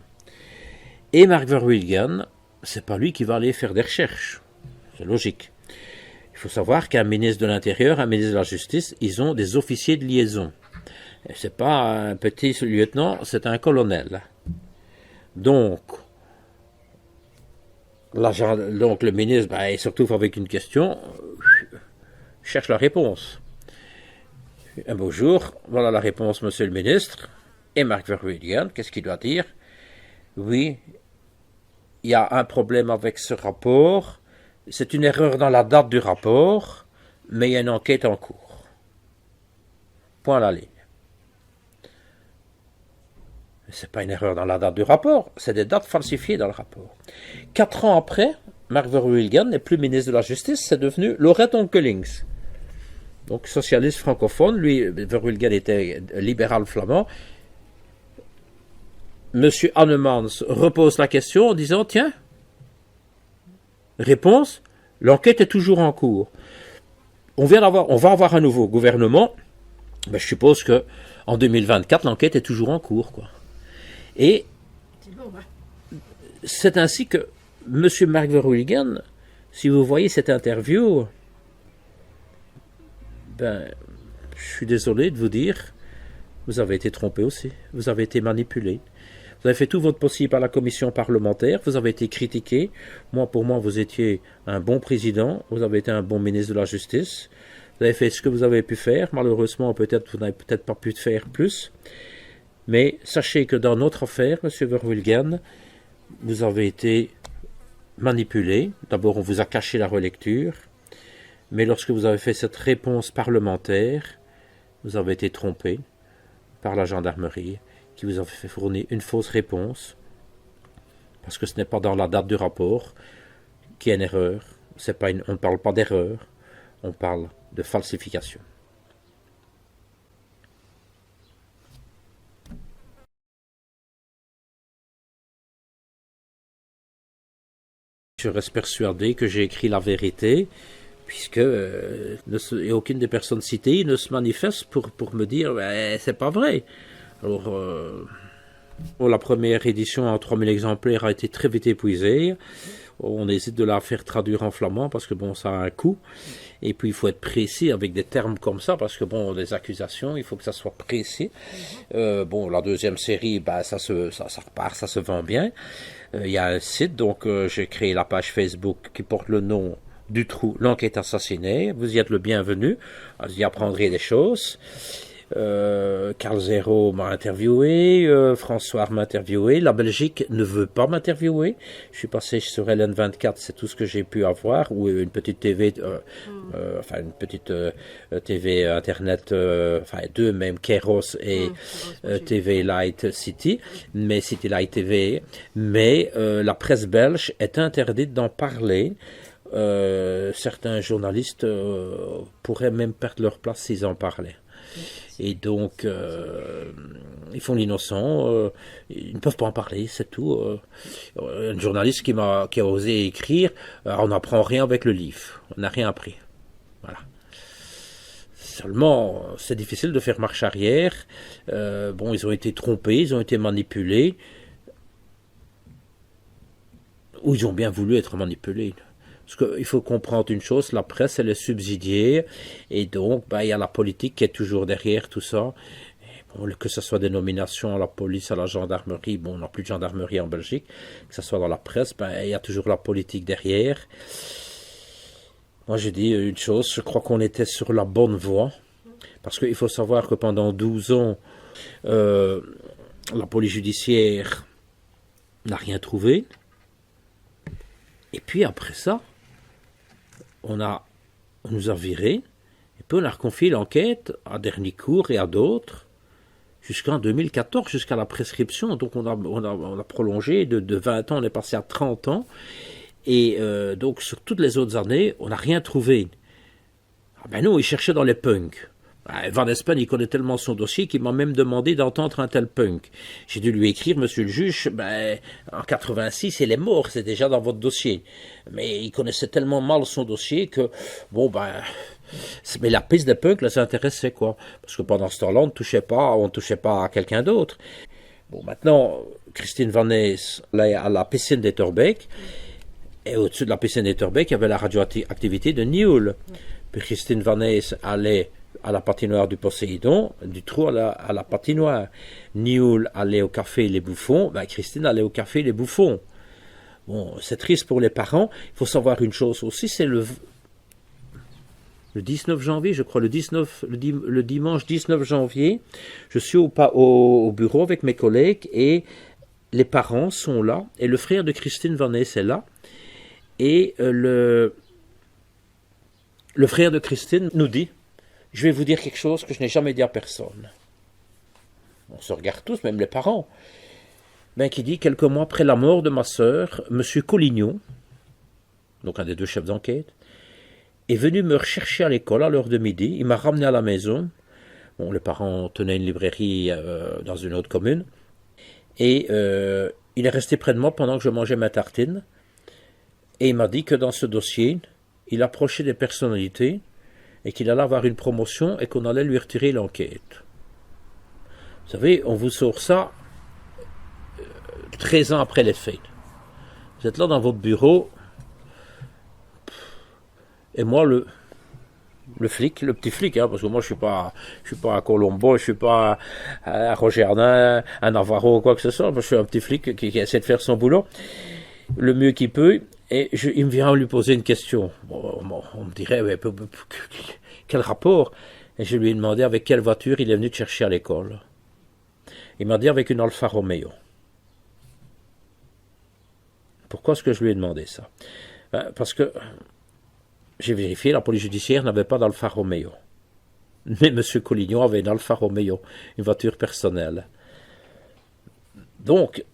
B: Et Marc Verhulgen, c'est pas lui qui va aller faire des recherches. C'est logique. Il faut savoir qu'un ministre de l'Intérieur, un ministre de la Justice, ils ont des officiers de liaison. C'est pas un petit lieutenant, c'est un colonel. Donc le ministre, il se retrouve avec une question, cherche la réponse. Un beau jour, voilà la réponse, monsieur le ministre. Et Marc Verhulgen, qu'est-ce qu'il doit dire? Oui, il y a un problème avec ce rapport. C'est une erreur dans la date du rapport, mais il y a une enquête en cours. Point à la ligne. C'est pas une erreur dans la date du rapport, c'est des dates falsifiées dans le rapport. 4 ans après, Marc Verhulgen n'est plus ministre de la Justice, c'est devenu Laurette Onkelings. Donc socialiste francophone, lui, Verhulgen était libéral flamand. Monsieur Annemans repose la question en disant, tiens, réponse, l'enquête est toujours en cours. On va avoir un nouveau gouvernement, je suppose que en 2024, l'enquête est toujours en cours, quoi. Et c'est ainsi que M. Marc Verhulgen, si vous voyez cette interview, je suis désolé de vous dire, vous avez été trompé aussi, vous avez été manipulé. Vous avez fait tout votre possible à la commission parlementaire, vous avez été critiqué. Pour moi, vous étiez un bon président, vous avez été un bon ministre de la Justice. Vous avez fait ce que vous avez pu faire. Malheureusement, peut-être vous n'avez peut-être pas pu faire plus. Mais sachez que dans notre affaire, M. Verhulgen, vous avez été manipulé. D'abord, on vous a caché la relecture. Mais lorsque vous avez fait cette réponse parlementaire, vous avez été trompé par la gendarmerie, qui vous a fait fournir une fausse réponse, parce que ce n'est pas dans la date du rapport qu'il y a une erreur. On ne parle pas d'erreur, on parle de falsification. Je reste persuadé que j'ai écrit la vérité, puisque et aucune des personnes citées ne se manifeste pour me dire c'est pas vrai. Alors, la première édition en 3000 exemplaires a été très vite épuisée. On hésite de la faire traduire en flamand parce que ça a un coût. Et puis il faut être précis avec des termes comme ça parce que les accusations, il faut que ça soit précis. La deuxième série, ça repart, ça se vend bien. Il y a un site, donc j'ai créé la page Facebook qui porte le nom du trou, l'enquête assassinée. Vous y êtes le bienvenu. Vous y apprendrez des choses. Carl Zero m'a interviewé, François m'a interviewé, la Belgique ne veut pas m'interviewer. Je suis passé sur LN24, c'est tout ce que j'ai pu avoir, ou une petite TV, TV internet, deux même, Keros et TV Light City, mais City Light TV, mais la presse belge est interdite d'en parler. Certains journalistes pourraient même perdre leur place s'ils en parlaient. Et donc, ils font l'innocent, ils ne peuvent pas en parler, c'est tout. Un journaliste qui a osé écrire, on n'apprend rien avec le livre, on n'a rien appris. Voilà. Seulement, c'est difficile de faire marche arrière. Bon, ils ont été trompés, ils ont été manipulés. Ou ils ont bien voulu être manipulés. Parce qu'il faut comprendre une chose, la presse, elle est subsidiée. Et donc, il y a la politique qui est toujours derrière tout ça. Bon, que ce soit des nominations à la police, à la gendarmerie, bon, on n'a plus de gendarmerie en Belgique, que ce soit dans la presse, il y a toujours la politique derrière. Moi, je dis une chose, je crois qu'on était sur la bonne voie, parce qu'il faut savoir que pendant 12 ans, la police judiciaire n'a rien trouvé. Et puis après ça, on nous a virés, et puis on a reconfié l'enquête à Dernicourt et à d'autres, jusqu'en 2014, jusqu'à la prescription. Donc on a prolongé de 20 ans, on est passé à 30 ans. Et donc sur toutes les autres années, on n'a rien trouvé. Ah ben non, il cherchait dans les punks. Van Espen, il connaît tellement son dossier qu'il m'a même demandé d'entendre un tel punk. J'ai dû lui écrire, monsieur le juge, en 86, il est mort, c'est déjà dans votre dossier. Mais il connaissait tellement mal son dossier que, mais la piste des punks, là, ça intéressait, quoi. Parce que pendant ce temps-là, on ne touchait pas à quelqu'un d'autre. Bon, maintenant, Christine Van Nys, là, à la piscine d'Etterbeek, et au-dessus de la piscine d'Etterbeek, il y avait la radioactivité de Nioul. Puis Christine Van Nys allait à la patinoire du Poséidon, du trou à la patinoire. Nioul allait au café Les Bouffons, Christine allait au café Les Bouffons. Bon, c'est triste pour les parents. Il faut savoir une chose aussi, c'est le 19 janvier, je crois, le dimanche 19 janvier, je suis au bureau avec mes collègues et les parents sont là, et le frère de Christine Van Nys est là, et le frère de Christine nous dit: je vais vous dire quelque chose que je n'ai jamais dit à personne. On se regarde tous, même les parents. Qui dit, quelques mois après la mort de ma sœur, M. Collignon, donc un des deux chefs d'enquête, est venu me rechercher à l'école à l'heure de midi. Il m'a ramené à la maison. Bon, les parents tenaient une librairie dans une autre commune. Et il est resté près de moi pendant que je mangeais ma tartine. Et il m'a dit que dans ce dossier, il approchait des personnalités et qu'il allait avoir une promotion et qu'on allait lui retirer l'enquête. Vous savez, on vous sort ça 13 ans après les faits. Vous êtes là dans votre bureau, et moi, le flic, le petit flic, parce que moi je suis pas à Colombo, je suis pas à Roger Arnaud, à Navarro ou quoi que ce soit, moi, je suis un petit flic qui essaie de faire son boulot le mieux qu'il peut. Et il me vient lui poser une question. Bon, on me dirait, quel rapport? Et je lui ai demandé avec quelle voiture il est venu te chercher à l'école. Il m'a dit avec une Alfa Romeo. Pourquoi est-ce que je lui ai demandé ça? Parce que j'ai vérifié, la police judiciaire n'avait pas d'Alfa Romeo. Mais M. Collignon avait une Alfa Romeo, une voiture personnelle. Donc,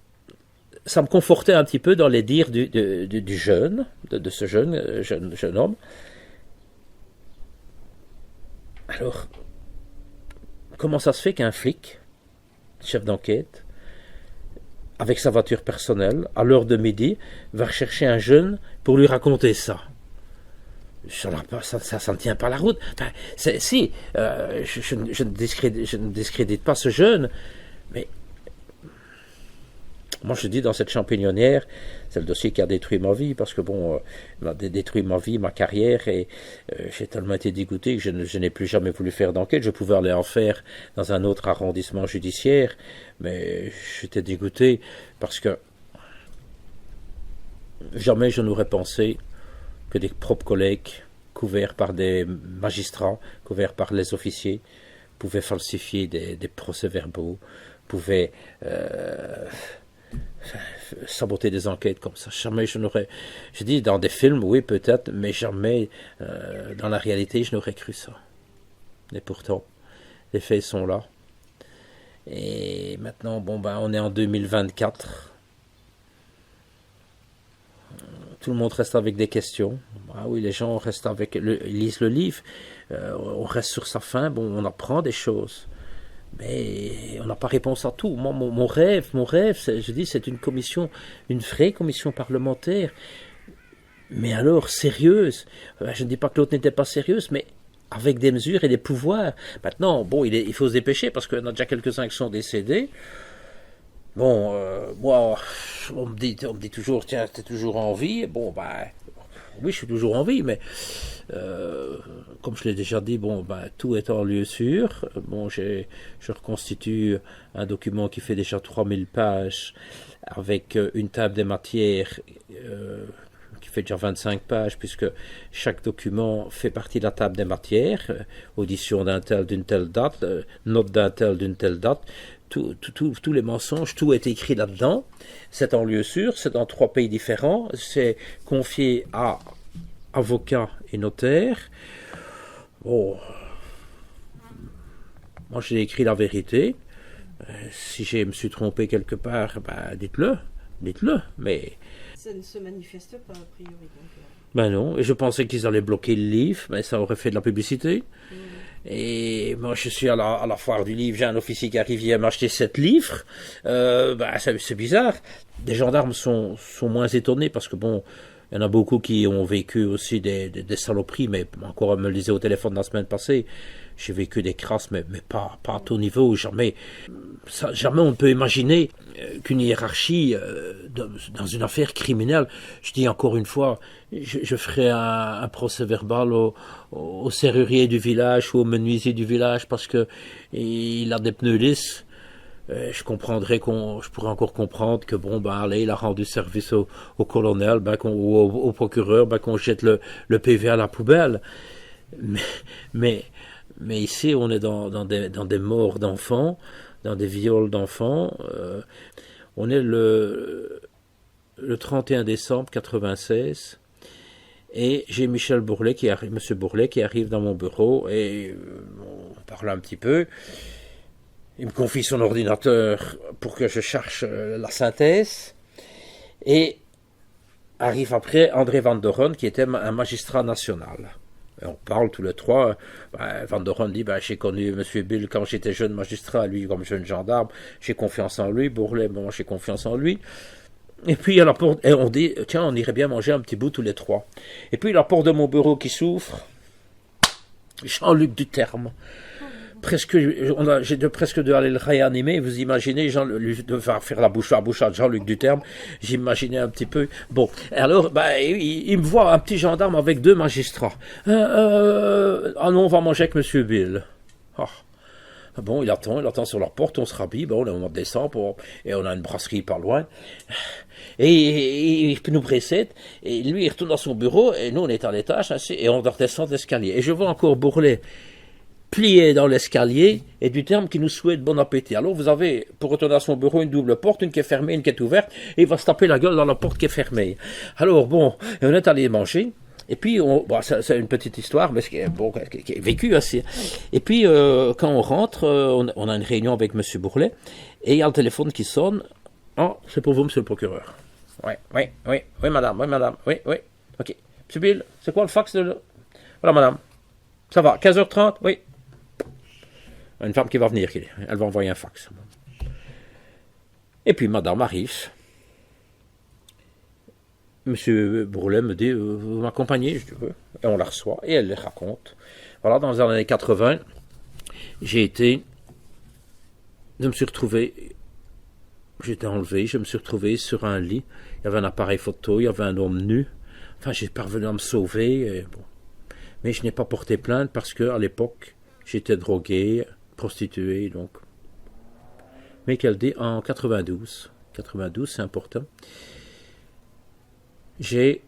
B: ça me confortait un petit peu dans les dires du jeune, de ce jeune homme. Alors, comment ça se fait qu'un flic, chef d'enquête, avec sa voiture personnelle, à l'heure de midi, va rechercher un jeune pour lui raconter ça? Ça ne tient pas la route. Enfin, je ne discrédite pas ce jeune, mais moi je dis, dans cette champignonnière, c'est le dossier qui a détruit ma vie, parce que il m'a détruit ma vie, ma carrière, et j'ai tellement été dégoûté que je n'ai plus jamais voulu faire d'enquête. Je pouvais aller en faire dans un autre arrondissement judiciaire, mais j'étais dégoûté parce que jamais je n'aurais pensé que des propres collègues, couverts par des magistrats, couverts par les officiers, pouvaient falsifier des procès-verbaux, pouvaient saboter des enquêtes comme ça. Jamais je n'aurais... Je dis, dans des films, oui, peut-être, mais jamais dans la réalité, je n'aurais cru ça. Et pourtant, les faits sont là. Et maintenant, on est en 2024. Tout le monde reste avec des questions. Ah oui, les gens restent lisent le livre. On reste sur sa faim. On apprend des choses. Mais on n'a pas réponse à tout. Moi, mon rêve, c'est une commission, une vraie commission parlementaire. Mais alors, sérieuse. Je ne dis pas que l'autre n'était pas sérieuse, mais avec des mesures et des pouvoirs. Maintenant, bon, il faut se dépêcher parce qu'il y en a déjà quelques-uns qui sont décédés. Bon, moi, on me dit toujours, tiens, t'es toujours en vie. Bon, ben, oui, je suis toujours en vie, mais comme je l'ai déjà dit, bon, ben, tout est en lieu sûr. Bon, je reconstitue un document qui fait déjà 3000 pages avec une table des matières qui fait déjà 25 pages, puisque chaque document fait partie de la table des matières, audition d'un tel d'une telle date, note d'un tel d'une telle date, tous les mensonges, tout est écrit là-dedans. C'est en lieu sûr, c'est dans 3 pays différents, c'est confié à avocats et notaires. Bon, moi j'ai écrit la vérité. Si je me suis trompé quelque part, ben, dites-le, mais...
A: Ça ne se manifeste pas, a priori. Donc,
B: ben non, et je pensais qu'ils allaient bloquer le livre, mais ça aurait fait de la publicité. Et moi, je suis à la foire du livre, j'ai un officier qui arrive, il vient m'acheter 7 livres. Ben, c'est bizarre. Les gendarmes sont moins étonnés parce que, bon, il y en a beaucoup qui ont vécu aussi des saloperies, mais encore, elle me le disait au téléphone la semaine passée, j'ai vécu des crasses, mais pas à ton niveau, jamais. Jamais on ne peut imaginer qu'une hiérarchie dans une affaire criminelle, je dis encore une fois, je ferai un procès verbal au serrurier du village ou au menuisier du village parce que il a des pneus lisses. Je pourrais encore comprendre que bon, ben allez, il a rendu service au colonel, ben, ou au procureur, ben, qu'on jette le PV à la poubelle. Mais ici, on est dans des morts d'enfants, dans des viols d'enfants. On est le 31 décembre 96 et j'ai Monsieur Bourlet qui arrive dans mon bureau et on parle un petit peu. Il me confie son ordinateur pour que je cherche la synthèse et arrive après André Van der Ronde qui était un magistrat national. Et on parle tous les trois. Van der Ronde dit, j'ai connu M. Bill quand j'étais jeune magistrat, lui comme jeune gendarme, j'ai confiance en lui. Bourlet, bon, j'ai confiance en lui. Et puis à la porte, et on dit, tiens, on irait bien manger un petit bout tous les trois. Et puis la porte de mon bureau qui s'ouvre, Jean-Luc Duterme. J'ai presque dû aller le réanimer. Vous imaginez, lui devoir faire la bouche à de Jean-Luc Duterme. J'imaginais un petit peu. Bon, alors, il me voit un petit gendarme avec 2 magistrats. Ah non, on va manger avec M. Bill. Ah. Bon, il attend sur leur porte, on se rhabille, bon, on est au mois de décembre, et on a une brasserie pas loin. Et il nous précède, et lui, il retourne dans son bureau, et nous, on est à l'étage, et on redescend l'escalier. Et je vois encore Bourlet plié dans l'escalier, et Duterme qui nous souhaite bon appétit. Alors vous avez, pour retourner à son bureau, une double porte, une qui est fermée, une qui est ouverte, et il va se taper la gueule dans la porte qui est fermée. Alors bon, on est allé manger, et puis, c'est une petite histoire, mais qui est vécue assez. Et puis, quand on rentre, on a une réunion avec M. Bourlet, et il y a le téléphone qui sonne. Oh, c'est pour vous, M. le procureur. Oui, madame, oui, ok. M. Bill, c'est quoi le fax de... Voilà, madame. Ça va, 15h30, oui. Une femme qui va venir, elle va envoyer un fax. Et puis, madame arrive. Monsieur Bourlet me dit, vous m'accompagnez, je dis, oui. Et on la reçoit, et elle les raconte. Voilà, dans les années 80, je me suis retrouvé, j'étais enlevé, je me suis retrouvé sur un lit, il y avait un appareil photo, il y avait un homme nu, enfin, j'ai parvenu à me sauver, et bon. Mais je n'ai pas porté plainte parce qu'à l'époque, j'étais drogué, prostitué, donc. Mais qu'elle dit, en 92, c'est important, j'ai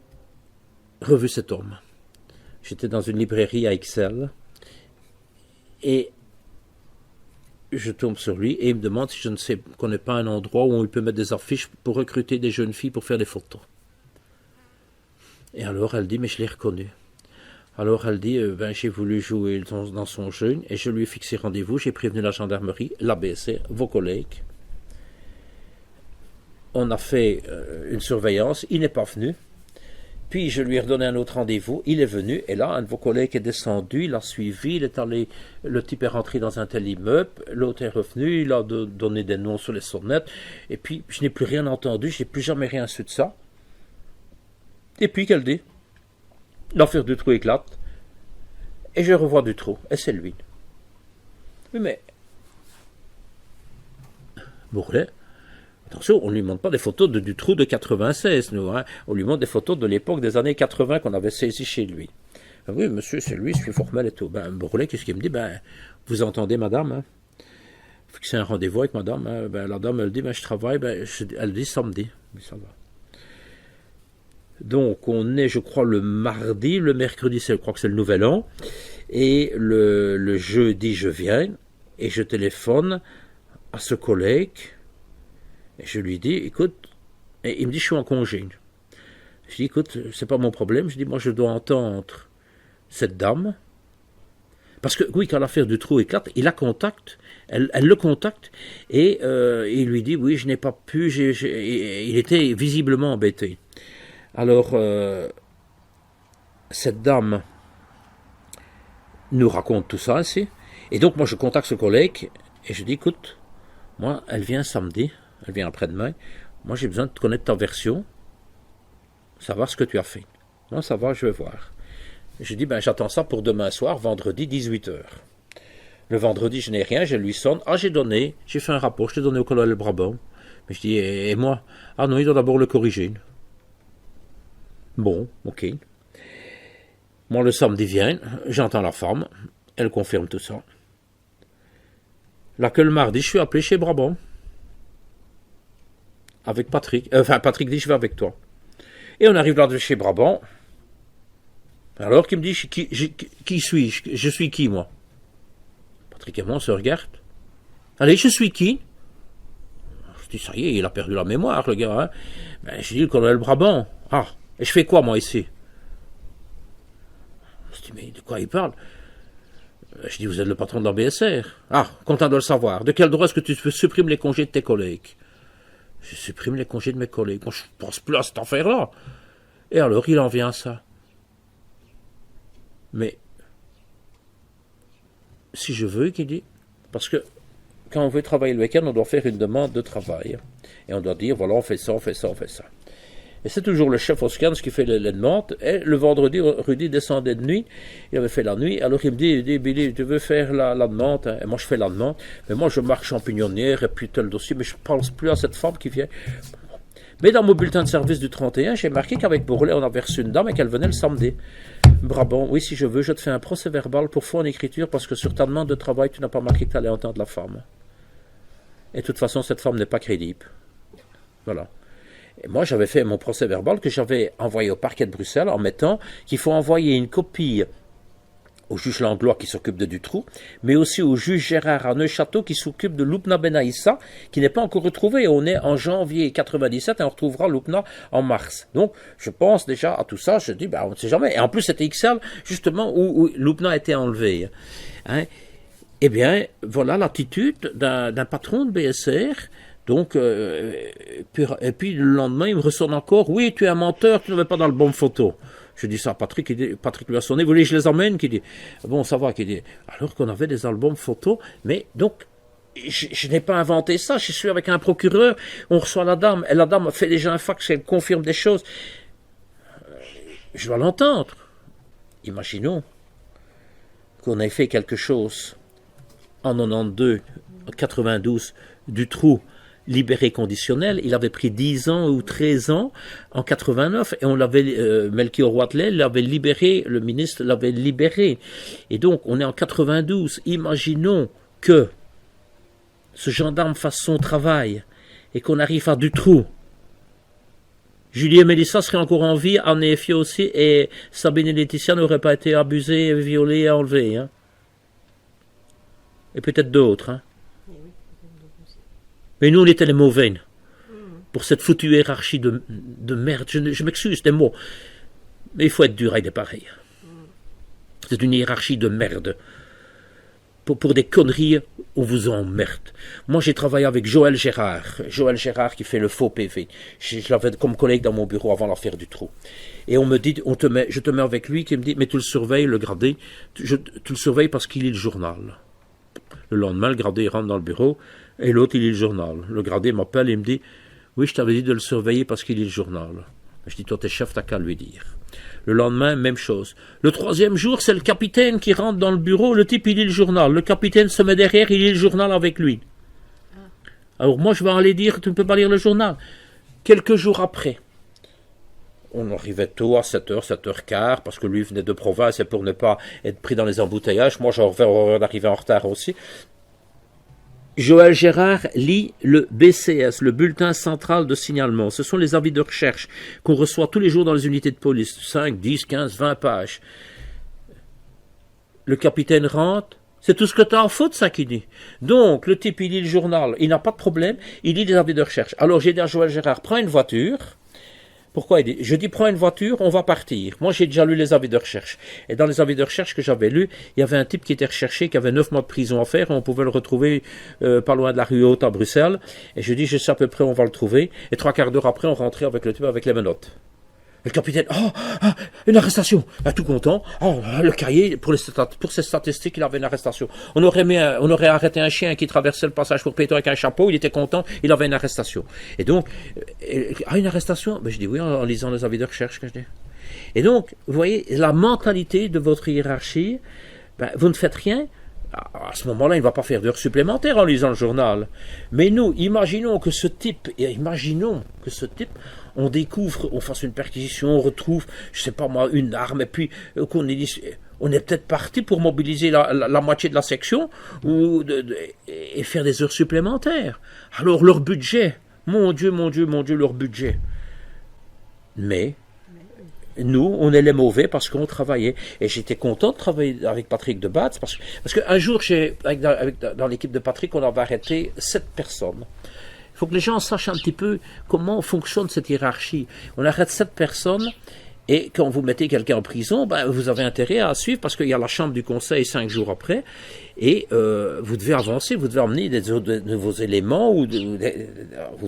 B: revu cet homme. J'étais dans une librairie à Ixelles et je tombe sur lui et il me demande si je ne connais pas un endroit où il peut mettre des affiches pour recruter des jeunes filles pour faire des photos. Et alors elle dit, mais je l'ai reconnu. Alors elle dit, j'ai voulu jouer dans son jeu et je lui ai fixé rendez-vous, j'ai prévenu la gendarmerie, l'ABC, vos collègues. On a fait une surveillance, il n'est pas venu. Puis je lui ai redonné un autre rendez-vous, il est venu, et là, un de vos collègues est descendu, il a suivi, il est allé, le type est rentré dans un tel immeuble, l'autre est revenu, il a donné des noms sur les sonnettes, et puis je n'ai plus rien entendu, je n'ai plus jamais rien su de ça. Et puis qu'elle dit, l'affaire du trou éclate, et je revois Dutroux, et c'est lui. Oui, mais Bourlet, attention, on ne lui montre pas des photos de Dutroux de 96, nous, hein. On lui montre des photos de l'époque des années 80 qu'on avait saisies chez lui. Ah oui, monsieur, c'est lui, je suis formel et tout. Ben, Bourlet, qu'est-ce qu'il me dit? Ben, vous entendez, madame, hein? Fixer un rendez-vous avec madame, hein? Ben, la dame, elle dit, ben, je travaille, ben, elle dit samedi. Mais ça va. Donc, on est, je crois, le mardi, le mercredi, je crois que c'est le nouvel an, et le jeudi, je viens, et je téléphone à ce collègue, et je lui dis, écoute, et il me dit, je suis en congé. Je dis, écoute, c'est pas mon problème, je dis, moi, je dois entendre cette dame, parce que, oui, quand l'affaire du trou éclate, il la contacte, elle le contacte, et il lui dit, oui, je n'ai pas pu, il était visiblement embêté. Alors, cette dame nous raconte tout ça ainsi. Et donc, moi, je contacte ce collègue et je dis, écoute, moi, elle vient samedi, elle vient après-demain. Moi, j'ai besoin de connaître ta version, savoir ce que tu as fait. Moi, ça va, je vais voir. Je dis, ben, j'attends ça pour demain soir, vendredi, 18h. Le vendredi, je n'ai rien, je lui sonne. Ah, j'ai fait un rapport, je t'ai donné au colonel Brabant. Mais je dis, et moi? Ah non, il doit d'abord le corriger. Bon, ok. Moi, le samedi vient, j'entends la femme, elle confirme tout ça. Là que le mardi, je suis appelé chez Brabant. Avec Patrick. Patrick dit, je vais avec toi. Et on arrive là de chez Brabant. Alors, qu'il me dit, qui suis-je? Je suis qui, moi? Patrick et moi, on se regarde. Allez, je suis qui? Je dis, ça y est, il a perdu la mémoire, le gars. Hein? Ben, je dis, le colonel Brabant. Ah, et je fais quoi, moi, ici? Je dis, mais de quoi il parle? Je dis, vous êtes le patron de la BSR. Ah, content de le savoir. De quel droit est-ce que tu supprimes les congés de tes collègues? Je supprime les congés de mes collègues. Moi, je ne pense plus à cette affaire-là. Et alors, il en vient à ça. Mais, si je veux, qu'il dit, parce que quand on veut travailler le week-end, on doit faire une demande de travail. Et on doit dire, voilà, on fait ça, on fait ça, on fait ça. Et c'est toujours le chef Oscans qui fait les demandes. Et le vendredi, Rudy descendait de nuit. Il avait fait la nuit. Alors il me dit, Billy, tu veux faire la demande, hein? Et moi, je fais la demande. Mais moi, je marque champignonnière et puis tel dossier. Mais je ne pense plus à cette femme qui vient. Mais dans mon bulletin de service du 31, j'ai marqué qu'avec Bourlet, on avait reçu une dame et qu'elle venait le samedi. Brabant, oui, si je veux, je te fais un procès verbal pour faux en écriture parce que sur ta demande de travail, tu n'as pas marqué que tu allais entendre la femme. Et de toute façon, cette femme n'est pas crédible. Voilà. Et moi, j'avais fait mon procès verbal que j'avais envoyé au parquet de Bruxelles en mettant qu'il faut envoyer une copie au juge Langlois qui s'occupe de Dutroux, mais aussi au juge Gérard à Neuchâteau qui s'occupe de Loupna Benaïssa, qui n'est pas encore retrouvé. On est en janvier 97 et on retrouvera Loupna en mars. Donc, je pense déjà à tout ça. Je dis, on ne sait jamais. Et en plus, c'était XL, justement, où Loupna a été enlevé. Hein. Eh bien, voilà l'attitude d'un patron de BSR. Donc, et puis le lendemain, il me ressonne encore, oui, tu es un menteur, tu n'avais pas d'album photo. Je dis ça à Patrick, Patrick lui a sonné, vous voulez que je les emmène? Qui dit, bon, ça va, qui dit, alors qu'on avait des albums photos, mais donc, je n'ai pas inventé ça, je suis avec un procureur, on reçoit la dame, et la dame fait déjà un fax, elle confirme des choses. Je dois l'entendre. Imaginons qu'on ait fait quelque chose en 92, 92, Dutroux, libéré conditionnel, il avait pris 10 ans ou 13 ans en 89 et on l'avait, Melchior Watley l'avait libéré, le ministre l'avait libéré. Et donc, on est en 92, imaginons que ce gendarme fasse son travail et qu'on arrive à Dutroux. Julie et Mélissa seraient encore en vie, Anne et Effie aussi, et Sabine et Laetitia n'auraient pas été abusées, violées et enlevées. Hein. Et peut-être d'autres, hein. Mais nous, on était les mauvais pour cette foutue hiérarchie de merde. Je m'excuse des mots, mais il faut être dur avec des pareils. C'est une hiérarchie de merde. Pour des conneries, on vous emmerde. Moi, j'ai travaillé avec Joël Gérard qui fait le faux PV. Je l'avais comme collègue dans mon bureau avant l'affaire du trou. Et on me dit, je te mets avec lui, qui me dit, mais tu le surveilles, le gradé, tu le surveilles parce qu'il lit le journal. Le lendemain, le gradé il rentre dans le bureau, et l'autre, il lit le journal. Le gradé m'appelle et me dit, oui, je t'avais dit de le surveiller parce qu'il lit le journal. Je dis, toi, t'es chef, t'as qu'à lui dire. Le lendemain, même chose. Le troisième jour, c'est le capitaine qui rentre dans le bureau, le type, il lit le journal. Le capitaine se met derrière, il lit le journal avec lui. Alors moi, je vais aller dire, tu ne peux pas lire le journal. Quelques jours après, on arrivait tôt à 7h, 7h15, parce que lui venait de province et pour ne pas être pris dans les embouteillages. Moi, j'avais horreur d'arriver en retard aussi. Joël Gérard lit le BCS, le bulletin central de signalement. Ce sont les avis de recherche qu'on reçoit tous les jours dans les unités de police. 5, 10, 15, 20 pages. Le capitaine rentre. C'est tout ce que tu as à foutre, ça qu'il dit. Donc, le type, il lit le journal, il n'a pas de problème, il lit les avis de recherche. Alors, j'ai dit à Joël Gérard, prends une voiture. Pourquoi il dit? Je dis, prends une voiture, on va partir. Moi, j'ai déjà lu les avis de recherche. Et dans les avis de recherche que j'avais lus, il y avait un type qui était recherché, qui avait 9 mois de prison à faire, et on pouvait le retrouver pas loin de la rue Haute à Bruxelles. Et je dis, je sais à peu près où on va le trouver. Et 3/4 d'heure après, on rentrait avec le type avec les menottes. Le capitaine, une arrestation, tout content. Le cahier, pour ses statistiques, il avait une arrestation. On aurait arrêté un chien qui traversait le passage pour piétons avec un chapeau, il était content, il avait une arrestation. Et donc, une arrestation? Je dis oui, en lisant les avis de recherche que je dis. Et donc, vous voyez, la mentalité de votre hiérarchie, vous ne faites rien. À ce moment-là, il ne va pas faire d'heures supplémentaires en lisant le journal. Mais nous, imaginons que ce type, on découvre, on fasse une perquisition, on retrouve, je sais pas moi, une arme, et puis on est peut-être parti pour mobiliser la moitié de la section et faire des heures supplémentaires. Alors leur budget, mon Dieu, leur budget. Mais nous, on est les mauvais parce qu'on travaillait. Et j'étais content de travailler avec Patrick de Batz parce qu'un jour, dans l'équipe de Patrick, on avait arrêté 7 personnes. Il faut que les gens sachent un petit peu comment fonctionne cette hiérarchie. On arrête 7 personnes et quand vous mettez quelqu'un en prison, vous avez intérêt à suivre parce qu'il y a la chambre du conseil 5 jours après et vous devez avancer, vous devez amener de nouveaux éléments ou vous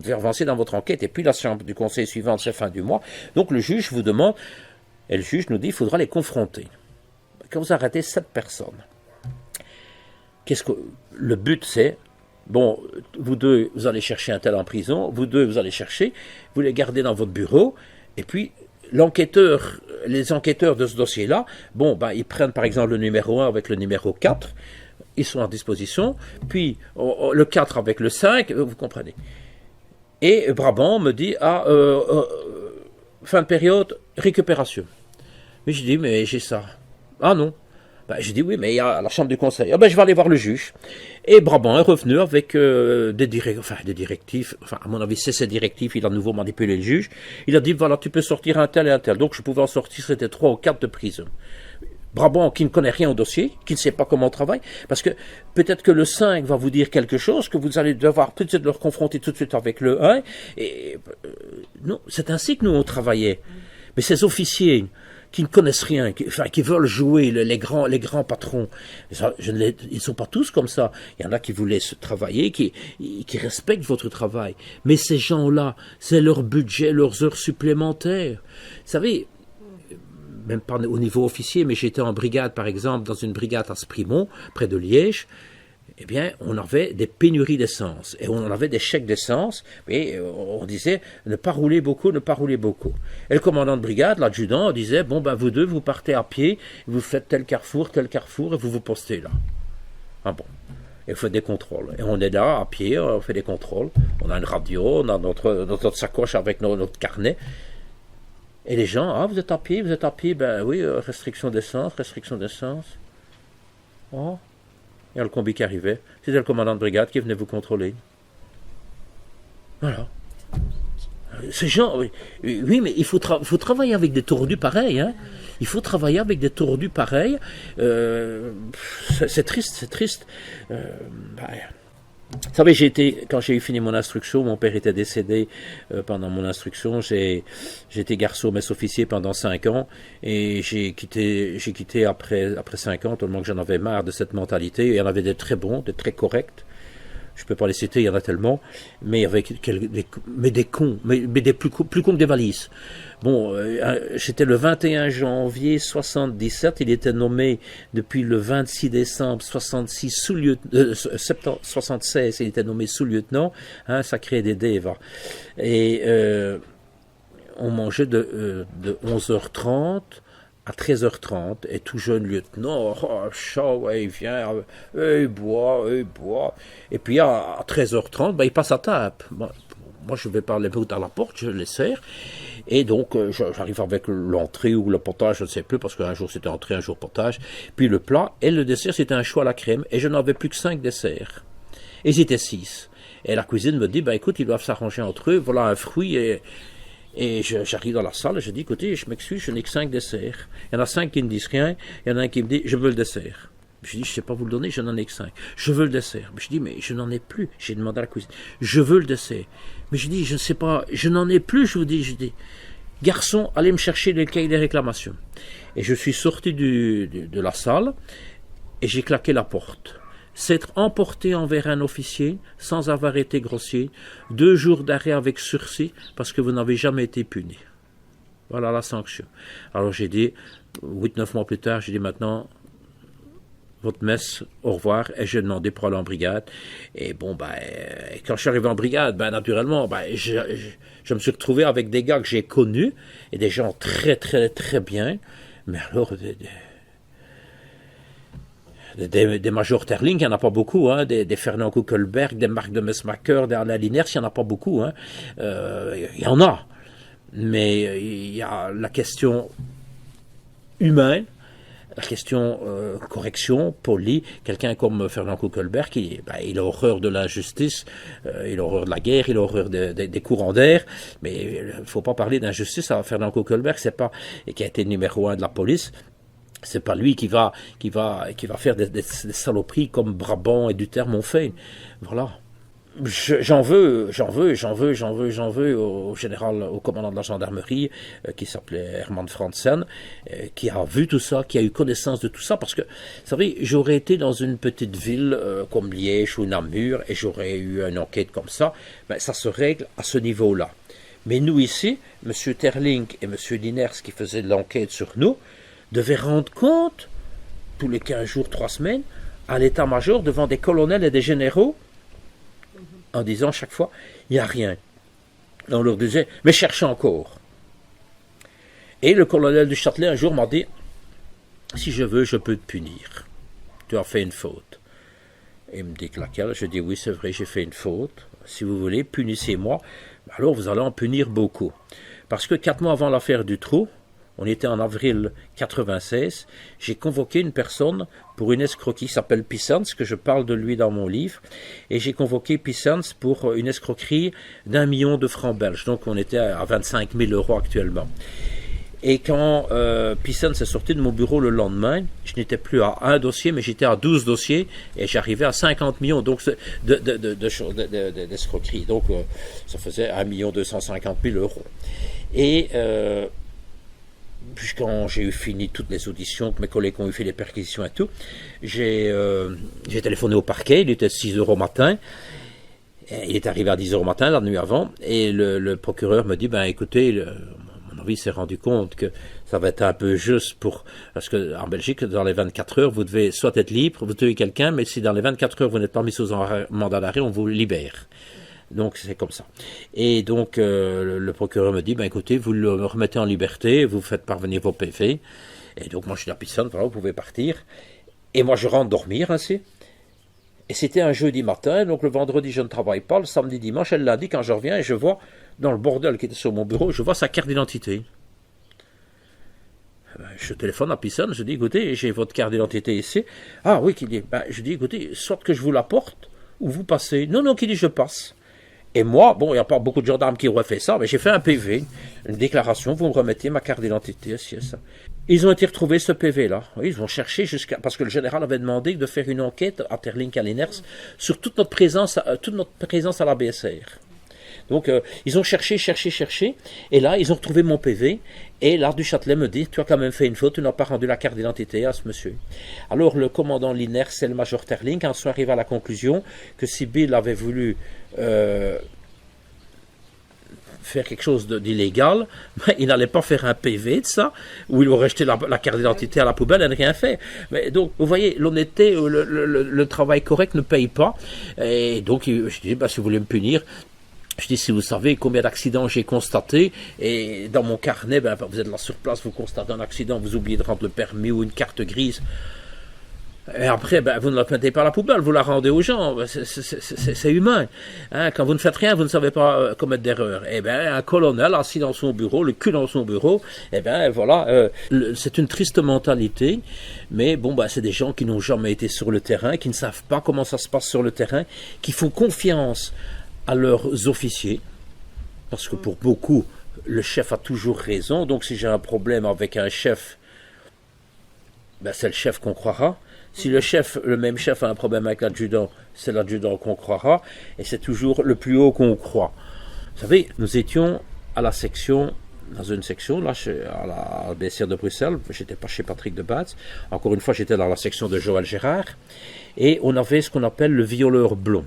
B: devez avancer dans votre enquête. Et puis la chambre du conseil suivante, c'est fin du mois. Donc le juge vous demande, et le juge nous dit, il faudra les confronter. Quand vous arrêtez 7 personnes, le but c'est, bon, vous deux, vous allez chercher un tel en prison, vous deux, vous allez chercher, vous les gardez dans votre bureau, et puis les enquêteurs de ce dossier-là, ils prennent par exemple le numéro 1 avec le numéro 4, ils sont en disposition, puis le 4 avec le 5, vous comprenez. Et Brabant me dit, fin de période, récupération. Mais je dis, mais j'ai ça. Ah non. Je dis oui, mais il y a la chambre du conseil. Je vais aller voir le juge. Et Brabant est revenu avec des directives. Enfin, à mon avis, c'est ces directives. Il a de nouveau manipulé le juge. Il a dit, voilà, tu peux sortir un tel et un tel. Donc, je pouvais en sortir, c'était 3 ou 4 de prison. Brabant, qui ne connaît rien au dossier, qui ne sait pas comment on travaille, parce que peut-être que le 5 va vous dire quelque chose, que vous allez devoir tout de suite le confronter tout de suite avec le 1. Non, c'est ainsi que nous, on travaillait. Mais ces officiers qui ne connaissent rien, qui veulent jouer les grands patrons. Ils ne sont pas tous comme ça. Il y en a qui vous laissent travailler, qui respectent votre travail. Mais ces gens-là, c'est leur budget, leurs heures supplémentaires. Vous savez, même pas au niveau officier, mais j'étais en brigade, par exemple, dans une brigade à Sprimont, près de Liège. Eh bien, on avait des pénuries d'essence et on avait des chèques d'essence, mais on disait ne pas rouler beaucoup. Et le commandant de brigade, l'adjudant, disait vous deux, vous partez à pied, vous faites tel carrefour, et vous vous postez là. Et vous faites des contrôles. Et on est là à pied, on fait des contrôles. On a une radio, on a notre sacoche avec notre carnet. Et les gens, vous êtes à pied, oui, restriction d'essence. Oh. Il y a le combi qui arrivait. C'était le commandant de brigade qui venait vous contrôler. Voilà. Ces gens, oui, mais il faut travailler avec des tordus pareils. Hein. Il faut travailler avec des tordus pareils. C'est triste. Vous savez, quand j'ai eu fini mon instruction, mon père était décédé pendant mon instruction. J'ai été garçon mess officier pendant 5 ans et j'ai quitté après 5 ans, tellement que j'en avais marre de cette mentalité. Il y en avait des très bons, des très corrects. Je peux pas les citer, il y en a tellement, mais avec des cons, mais des plus cons que des valises. J'étais le 21 janvier 77, il était nommé depuis le 26 décembre 76 76, il était nommé sous-lieutenant, ça crée des dés, va. Et on mangeait de 11h30 à 13h30, et tout jeune lieutenant, ouais, il vient, il boit. Et puis à 13h30, il passe à table. Moi, je vais par les bouts à la porte, je les sers. Et donc, j'arrive avec l'entrée ou le potage, je ne sais plus, parce qu'un jour c'était entrée, un jour potage. Puis le plat, et le dessert, c'était un choix à la crème. Et je n'avais plus que 5 desserts. Et ils étaient 6. Et la cuisine me dit, écoute, ils doivent s'arranger entre eux, voilà un fruit. Et j'arrive dans la salle, je dis, écoutez, je m'excuse, je n'ai que 5 desserts. Il y en a 5 qui ne disent rien, il y en a un qui me dit, je veux le dessert. Je dis, je ne sais pas vous le donner, je n'en ai que 5. Je veux le dessert. Je dis, mais je n'en ai plus. J'ai demandé à la cuisine, je veux le dessert. Mais je dis, je ne sais pas, je n'en ai plus, je dis, garçon, allez me chercher le cahier des réclamations. Et je suis sorti de la salle, et j'ai claqué la porte. S'être emporté envers un officier, sans avoir été grossier, 2 jours d'arrêt avec sursis, parce que vous n'avez jamais été puni. Voilà la sanction. Alors j'ai dit, 8-9 mois plus tard, j'ai dit maintenant, votre messe, au revoir, et j'ai demandé pour aller en brigade. Et bon, quand je suis arrivé en brigade, naturellement, je me suis retrouvé avec des gars que j'ai connus, et des gens très, très, très bien, mais alors, des majors Terling, il n'y en a pas beaucoup, hein, des Fernand Kuckelberg, des Marc de Mesmacher, des Alain Liners, il n'y en a pas beaucoup, hein. Il y en a, mais il y a la question humaine, la question correction, poli. Quelqu'un comme Fernand Kuckelberg, il a horreur de l'injustice, il a horreur de la guerre, il a horreur des courants d'air, mais il ne faut pas parler d'injustice à Fernand Kuckelberg, et qui a été numéro 1 de la police. C'est pas lui qui va faire des saloperies comme Brabant et Duterme ont fait. Voilà. J'en veux au général, au commandant de la gendarmerie, qui s'appelait Herman Franzen, qui a vu tout ça, qui a eu connaissance de tout ça, parce que, vous savez, j'aurais été dans une petite ville comme Liège ou Namur, et j'aurais eu une enquête comme ça, ça se règle à ce niveau-là. Mais nous ici, M. Terling et M. Liners, qui faisaient de l'enquête sur nous, devaient rendre compte, tous les 15 jours, 3 semaines, à l'état-major devant des colonels et des généraux, en disant chaque fois, il n'y a rien. Et on leur disait, mais cherchez encore. Et le colonel du Châtelet un jour m'a dit, si je veux, je peux te punir. Tu as fait une faute. Et il me dit, laquelle? Je dis, oui, c'est vrai, j'ai fait une faute. Si vous voulez, punissez-moi. Alors vous allez en punir beaucoup. Parce que 4 mois avant l'affaire du trou, on était en avril 96, j'ai convoqué une personne pour une escroquerie qui s'appelle Pissens, que je parle de lui dans mon livre, et j'ai convoqué Pissens pour une escroquerie d'1 million de francs belges, donc on était à 25 000 € actuellement. Et quand Pissens est sorti de mon bureau le lendemain, je n'étais plus à 1 dossier, mais j'étais à 12 dossiers, et j'arrivais à 50 millions donc d'escroquerie. Donc ça faisait 1 250 000 €. Et puis quand j'ai eu fini toutes les auditions, que mes collègues ont eu fait les perquisitions et tout, j'ai téléphoné au parquet, il était 6 h au matin, il est arrivé à 10 h au matin, la nuit avant, et le procureur me dit, écoutez, mon avis s'est rendu compte que ça va être un peu juste parce que en Belgique, dans les 24 heures, vous devez soit être libre, vous tuez quelqu'un, mais si dans les 24 heures vous n'êtes pas mis sous un mandat d'arrêt, on vous libère. Donc c'est comme ça. Et donc le procureur me dit, écoutez, vous le remettez en liberté, vous faites parvenir vos PV. Et donc moi je dis à Pissens, voilà, vous pouvez partir. Et moi je rentre dormir ainsi. Et c'était un jeudi matin, donc le vendredi je ne travaille pas, le samedi, dimanche, elle l'a dit, quand je reviens, et je vois, dans le bordel qui était sur mon bureau, je vois sa carte d'identité. Je téléphone à Pissens, je dis, écoutez, j'ai votre carte d'identité ici. Ah oui, qui dit, je dis, écoutez, soit que je vous l'apporte, ou vous passez. Non, qui dit, je passe. Et moi, il n'y a pas beaucoup de gendarmes qui auraient fait ça, mais j'ai fait un PV, une déclaration, vous me remettez ma carte d'identité, c'est ça. Ils ont été retrouvés ce PV-là. Ils ont cherché parce que le général avait demandé de faire une enquête à Terling à Liners sur toute notre présence à la BSR. Donc, ils ont cherché, et là, ils ont retrouvé mon PV, et l'Art du Châtelet me dit, tu as quand même fait une faute, tu n'as pas rendu la carte d'identité à ce monsieur. Alors, le commandant Liners et le major Terling en sont arrivés à la conclusion que si Bill avait voulu faire quelque chose d'illégal, il n'allait pas faire un PV de ça, où il aurait jeté la carte d'identité à la poubelle et ne rien fait. Mais donc, vous voyez, l'honnêteté, le travail correct ne paye pas, et donc, je dis, si vous voulez me punir, Je dis, si vous savez combien d'accidents j'ai constatés, et dans mon carnet, ben, vous êtes là sur place, vous constatez un accident, vous oubliez de rendre le permis ou une carte grise. Et après, ben, vous ne la mettez pas à la poubelle, vous la rendez aux gens. C'est humain. Hein, quand vous ne faites rien, vous ne savez pas commettre d'erreur. Eh ben, un colonel assis dans son bureau, le cul dans son bureau, eh ben, voilà, c'est une triste mentalité. Mais bon, ben, c'est des gens qui n'ont jamais été sur le terrain, qui ne savent pas comment ça se passe sur le terrain, qui font confiance à leurs officiers. Parce que pour beaucoup, le chef a toujours raison. Donc, si j'ai un problème avec un chef, ben, c'est le chef qu'on croira. Si le même chef a un problème avec l'adjudant, c'est l'adjudant qu'on croira, et c'est toujours le plus haut qu'on croit. Vous savez, nous étions à la section, dans une section, là, à la BCR de Bruxelles, j'étais pas chez Patrick de Batz, encore une fois, j'étais dans la section de Joël Gérard, et on avait ce qu'on appelle le violeur blond.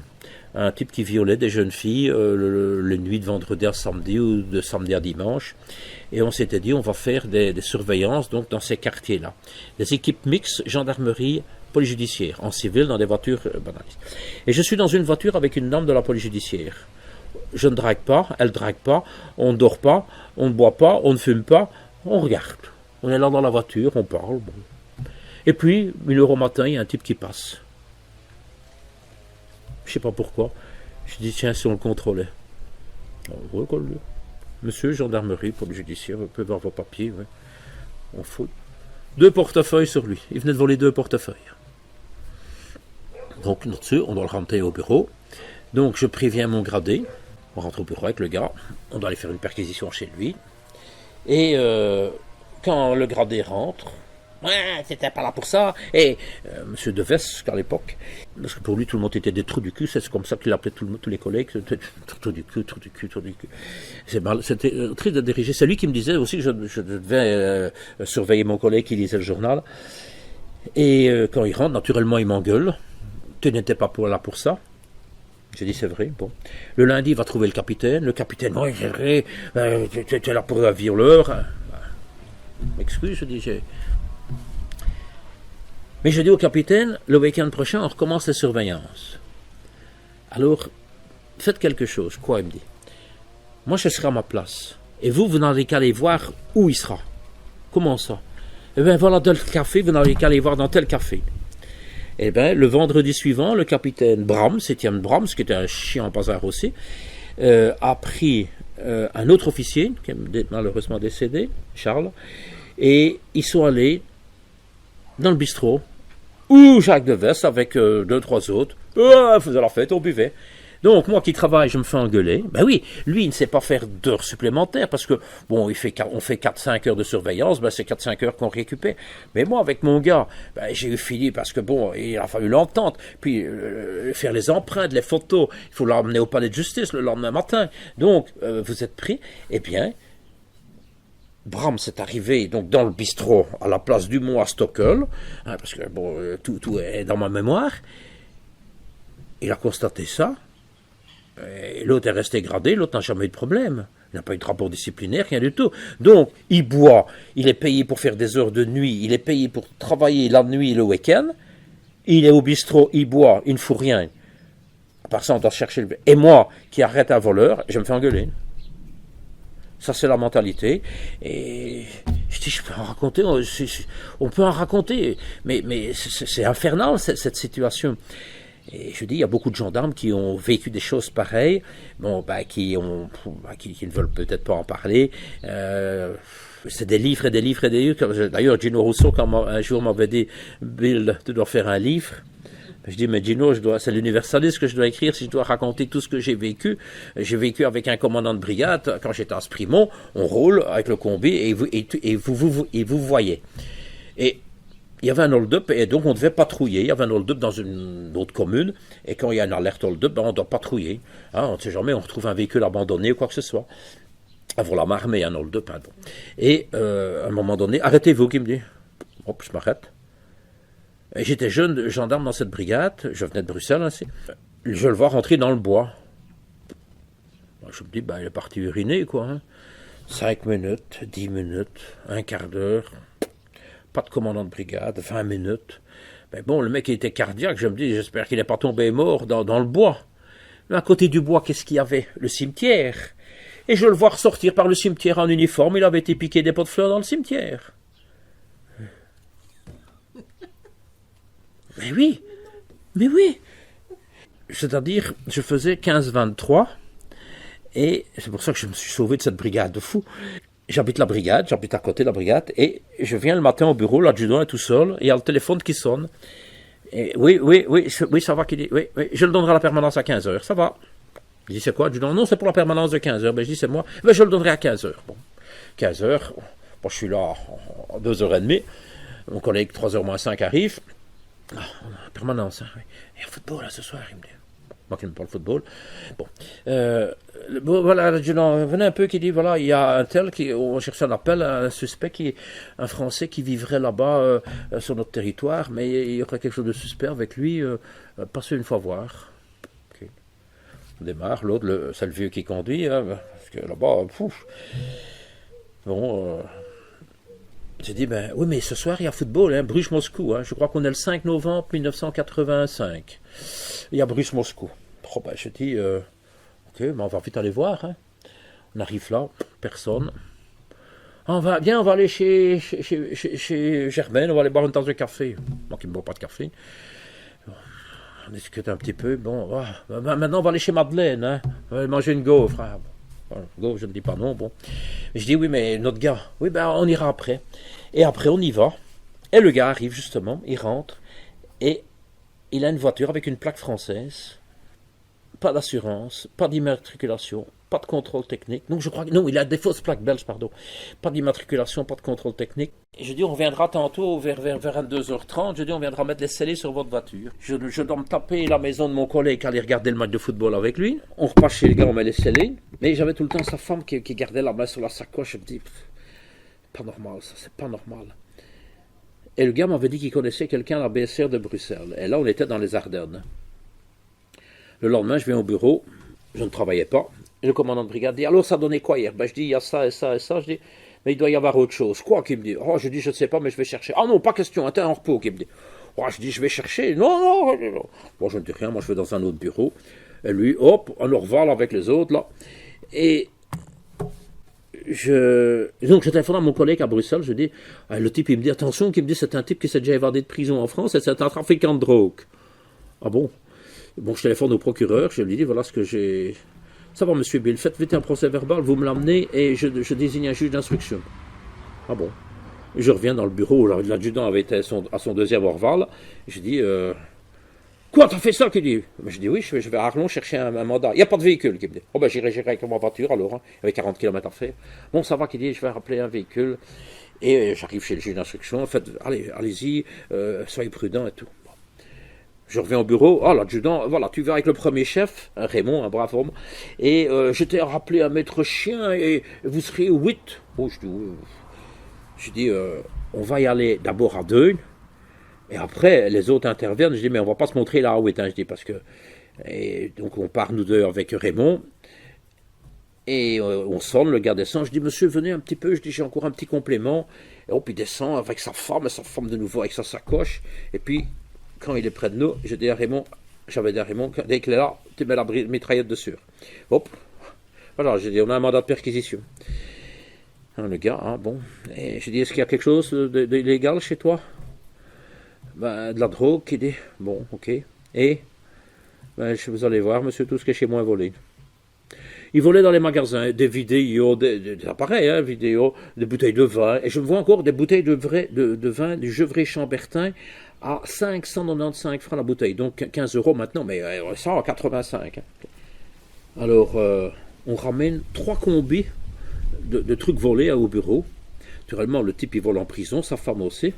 B: Un type qui violait des jeunes filles les nuits de vendredi à samedi ou de samedi à dimanche. Et on s'était dit, on va faire des surveillances donc dans ces quartiers-là. Des équipes mixtes, gendarmerie, police judiciaire, en civil, dans des voitures banalistes. Et je suis dans une voiture avec une dame de la police judiciaire. Je ne drague pas, elle ne drague pas, on ne dort pas, on ne boit pas, on ne fume pas, on regarde. On est là dans la voiture, on parle. Bon. Et puis, 1h au matin, il y a un type qui passe. Je ne sais pas pourquoi. Je dis, tiens, si on le contrôlait. On recolle. Monsieur, gendarmerie, police judiciaire, vous pouvez voir vos papiers. Ouais. On fouille. 2 portefeuilles sur lui. Il venait de voler 2 portefeuilles. Donc, là-dessus, on doit le rentrer au bureau. Donc, je préviens mon gradé. On rentre au bureau avec le gars. On doit aller faire une perquisition chez lui. Et quand le gradé rentre, ouais, c'était pas là pour ça. Et monsieur Deves, qu'à l'époque, parce que pour lui tout le monde était des trous du cul, c'est comme ça qu'il appelait tous les collègues, trous du cul, trous du cul, trous du cul. C'était très de diriger. C'est lui qui me disait aussi que je devais surveiller mon collègue qui lisait le journal. Et quand il rentre, naturellement il m'engueule. Tu n'étais pas là pour ça. J'ai dit c'est vrai, bon. Le lundi il va trouver le capitaine. Le capitaine, oui c'est vrai, tu es là pour un violeur. M'excuse, je dis mais je dis au capitaine, le week-end prochain, on recommence les surveillances. Alors, faites quelque chose. Quoi, il me dit. Moi, je serai à ma place. Et vous n'avez qu'à aller voir où il sera. Comment ça? Eh bien, voilà, dans le café, vous n'avez qu'à aller voir dans tel café. Eh bien, le vendredi suivant, le capitaine Brahms, Étienne Brahms, qui était un chien en bazar aussi, a pris un autre officier, qui est malheureusement décédé, Charles, et ils sont allés dans le bistrot, où Jacques Deves, avec 2-3 autres, faisait la fête, on buvait. Donc, moi qui travaille, je me fais engueuler. Ben oui, lui, il ne sait pas faire d'heures supplémentaires, parce que, bon, on fait 4-5 heures de surveillance, ben c'est 4-5 heures qu'on récupère. Mais moi, avec mon gars, ben, j'ai eu fini, parce que, bon, il a fallu l'entente, puis faire les empreintes, les photos, il faut l'emmener au palais de justice le lendemain matin. Donc, vous êtes pris, eh bien, Brahms est arrivé donc dans le bistrot à la place du Mont à Stockholm, hein, parce que bon, tout est dans ma mémoire. Il a constaté ça. Et l'autre est resté gradé, l'autre n'a jamais eu de problème. Il n'a pas eu de rapport disciplinaire, rien du tout. Donc, il boit, il est payé pour faire des heures de nuit, il est payé pour travailler la nuit et le week-end. Il est au bistrot, il boit, il ne fout rien. À part ça, on doit chercher le... Et moi, qui arrête un voleur, je me fais engueuler. Ça, c'est la mentalité. Et je dis, je peux en raconter, on peut en raconter, mais c'est infernal, cette situation. Et je dis, il y a beaucoup de gendarmes qui ont vécu des choses pareilles, bon, qui ne veulent peut-être pas en parler. C'est des livres et des livres et des livres. D'ailleurs, Gino Rousseau, quand un jour m'avait dit, Bill, tu dois faire un livre. Je dis, mais Gino, c'est l'universaliste que je dois écrire si je dois raconter tout ce que j'ai vécu. J'ai vécu avec un commandant de brigade, quand j'étais à Sprimont, on roule avec le combi et vous voyez. Et il y avait un hold-up et donc on devait patrouiller. Il y avait un hold-up dans une autre commune et quand il y a une alerte hold-up, on doit patrouiller. Hein, on ne sait jamais, on retrouve un véhicule abandonné ou quoi que ce soit. Avant la marmée, un hold-up. Hein, bon. Et à un moment donné, arrêtez-vous, qui me dit. Hop, je m'arrête. Et j'étais jeune gendarme dans cette brigade, je venais de Bruxelles ainsi. Je le vois rentrer dans le bois. Je me dis, il est parti uriner, quoi. Hein. 5 minutes, 10 minutes, un quart d'heure, pas de commandant de brigade, 20 minutes. Mais bon, le mec il était cardiaque, je me dis, j'espère qu'il n'est pas tombé mort dans le bois. À côté du bois, qu'est-ce qu'il y avait? Le cimetière. Et je le vois ressortir par le cimetière en uniforme. Il avait été piqué des pots de fleurs dans le cimetière. Mais oui. Mais oui. C'est-à-dire, je faisais 15-23. Et c'est pour ça que je me suis sauvé de cette brigade de fous. J'habite la brigade, j'habite à côté de la brigade. Et je viens le matin au bureau, l'adjudant est tout seul. Et il y a le téléphone qui sonne. Et oui, ça va, qu'il dit. Oui, je le donnerai à la permanence à 15h. Ça va. Je dis, c'est quoi? Je dis, non, c'est pour la permanence de 15h. Ben, je dis, c'est moi. Ben, je le donnerai à 15h. Bon, 15h. Bon, je suis là à 2h30. Mon collègue, 3h moins 5 arrive. Ah, on a la permanence. Hein. Il y a le football, là, ce soir, il me dit. Moi qui n'aime pas le football. Bon. Voilà, l'adjudant venait un peu qui dit, voilà, il y a un tel qui, on cherche un appel, un suspect, un Français qui vivrait là-bas sur notre territoire, mais il y aurait quelque chose de suspect avec lui. Passez une fois voir. On démarre, l'autre, c'est le vieux qui conduit, hein, parce que là-bas, pouf. Bon, j'ai dit, ben oui, mais ce soir, il y a football, hein, Bruges-Moscou, hein, je crois qu'on est le 5 novembre 1985. Il y a Bruges-Moscou. Oh, ben, je dis, ok, mais on va vite aller voir, hein. On arrive là, personne. On va aller chez Germaine, on va aller boire une tasse de café. Moi qui ne bois pas de café. On discute un petit peu. Bon, maintenant on va aller chez Madeleine, hein. On va manger une gaufre. Ah, bon, gaufre, je ne dis pas non, bon. Je dis oui, mais notre gars, oui, ben on ira après. Et après on y va. Et le gars arrive justement, il rentre, et il a une voiture avec une plaque française, pas d'assurance, pas d'immatriculation, pas de contrôle technique. Donc je crois que non, il a des fausses plaques belges, pardon. Pas d'immatriculation, pas de contrôle technique. Et je dis, on viendra tantôt vers 22h30. Je dis, on viendra mettre les scellés sur votre voiture. Je dois me taper la maison de mon collègue, aller regarder le match de football avec lui. On repasse chez le gars, on met les scellés. Mais j'avais tout le temps sa femme qui gardait la main sur la sacoche. Je me dis, pas normal, ça, c'est pas normal. Et le gars m'avait dit qu'il connaissait quelqu'un à la BSR de Bruxelles. Et là, on était dans les Ardennes. Le lendemain, je viens au bureau. Je ne travaillais pas. Et le commandant de brigade dit, alors ça donnait quoi hier? Ben, je dis, il y a ça et ça et ça. Je dis, mais il doit y avoir autre chose. Quoi qu'il me dit? Oh, je dis, je ne sais pas, mais je vais chercher. Ah non, pas question, t'es en repos, qu'il me dit. Oh, je dis, je vais chercher. Non. Bon, je ne dis rien, moi je vais dans un autre bureau. Et lui, hop, on le reval avec les autres, là. Et donc je téléphone à mon collègue à Bruxelles, je dis, le type il me dit, attention, qu'il me dit, c'est un type qui s'est déjà évadé de prison en France et c'est un trafiquant de drogue. Ah bon? Bon, je téléphone au procureur, je lui dis, voilà ce que j'ai... Ça va, monsieur Bill, faites vite un procès verbal, vous me l'amenez et je désigne un juge d'instruction. Ah bon? Je reviens dans le bureau, l'adjudant avait été à son deuxième Orval, je dis, quoi, t'as fait ça, qu'il dit? Je dis, oui, je vais à Arlon chercher un mandat. Il n'y a pas de véhicule, qu'il me dit. Oh ben j'irai avec ma voiture alors, hein, avec 40 km à faire. Bon, ça va, qu'il dit, je vais rappeler un véhicule. Et j'arrive chez le juge d'instruction, en fait, allez-y, soyez prudent et tout. Je reviens au bureau, l'adjudant, voilà, tu vas avec le premier chef, Raymond, un brave homme, et je t'ai rappelé un maître chien, et vous serez 8. Oh, je dis, on va y aller d'abord à 2, et après, les autres interviennent, je dis, mais on va pas se montrer là à 8, hein, je dis, parce que... Et donc on part, nous deux, avec Raymond, et on sonne, le gars descend, je dis, monsieur, venez un petit peu, je dis, j'ai encore un petit complément, et hop, il descend avec sa femme de nouveau avec sa sacoche, et puis... Quand il est près de nous, j'avais dit à Raymond, dès qu'il est là, tu mets la mitraillette dessus. Hop, voilà, j'ai dit, on a un mandat de perquisition. Hein, le gars, hein, bon, et j'ai dit, est-ce qu'il y a quelque chose d'illégal chez toi? Ben, de la drogue, il dit, bon, ok. Et, ben, vous allez voir, monsieur, tout ce qui est chez moi est volé. Il volait dans les magasins des vidéos, des appareils, hein, vidéos, des bouteilles de vin, et je me vois encore des bouteilles de vin du Gevrey Chambertin, à 595 francs la bouteille, donc 15 € maintenant, mais ça en 85. Hein. Alors, on ramène 3 combis de trucs volés au bureau. Naturellement, le type, il vole en prison, sa femme aussi.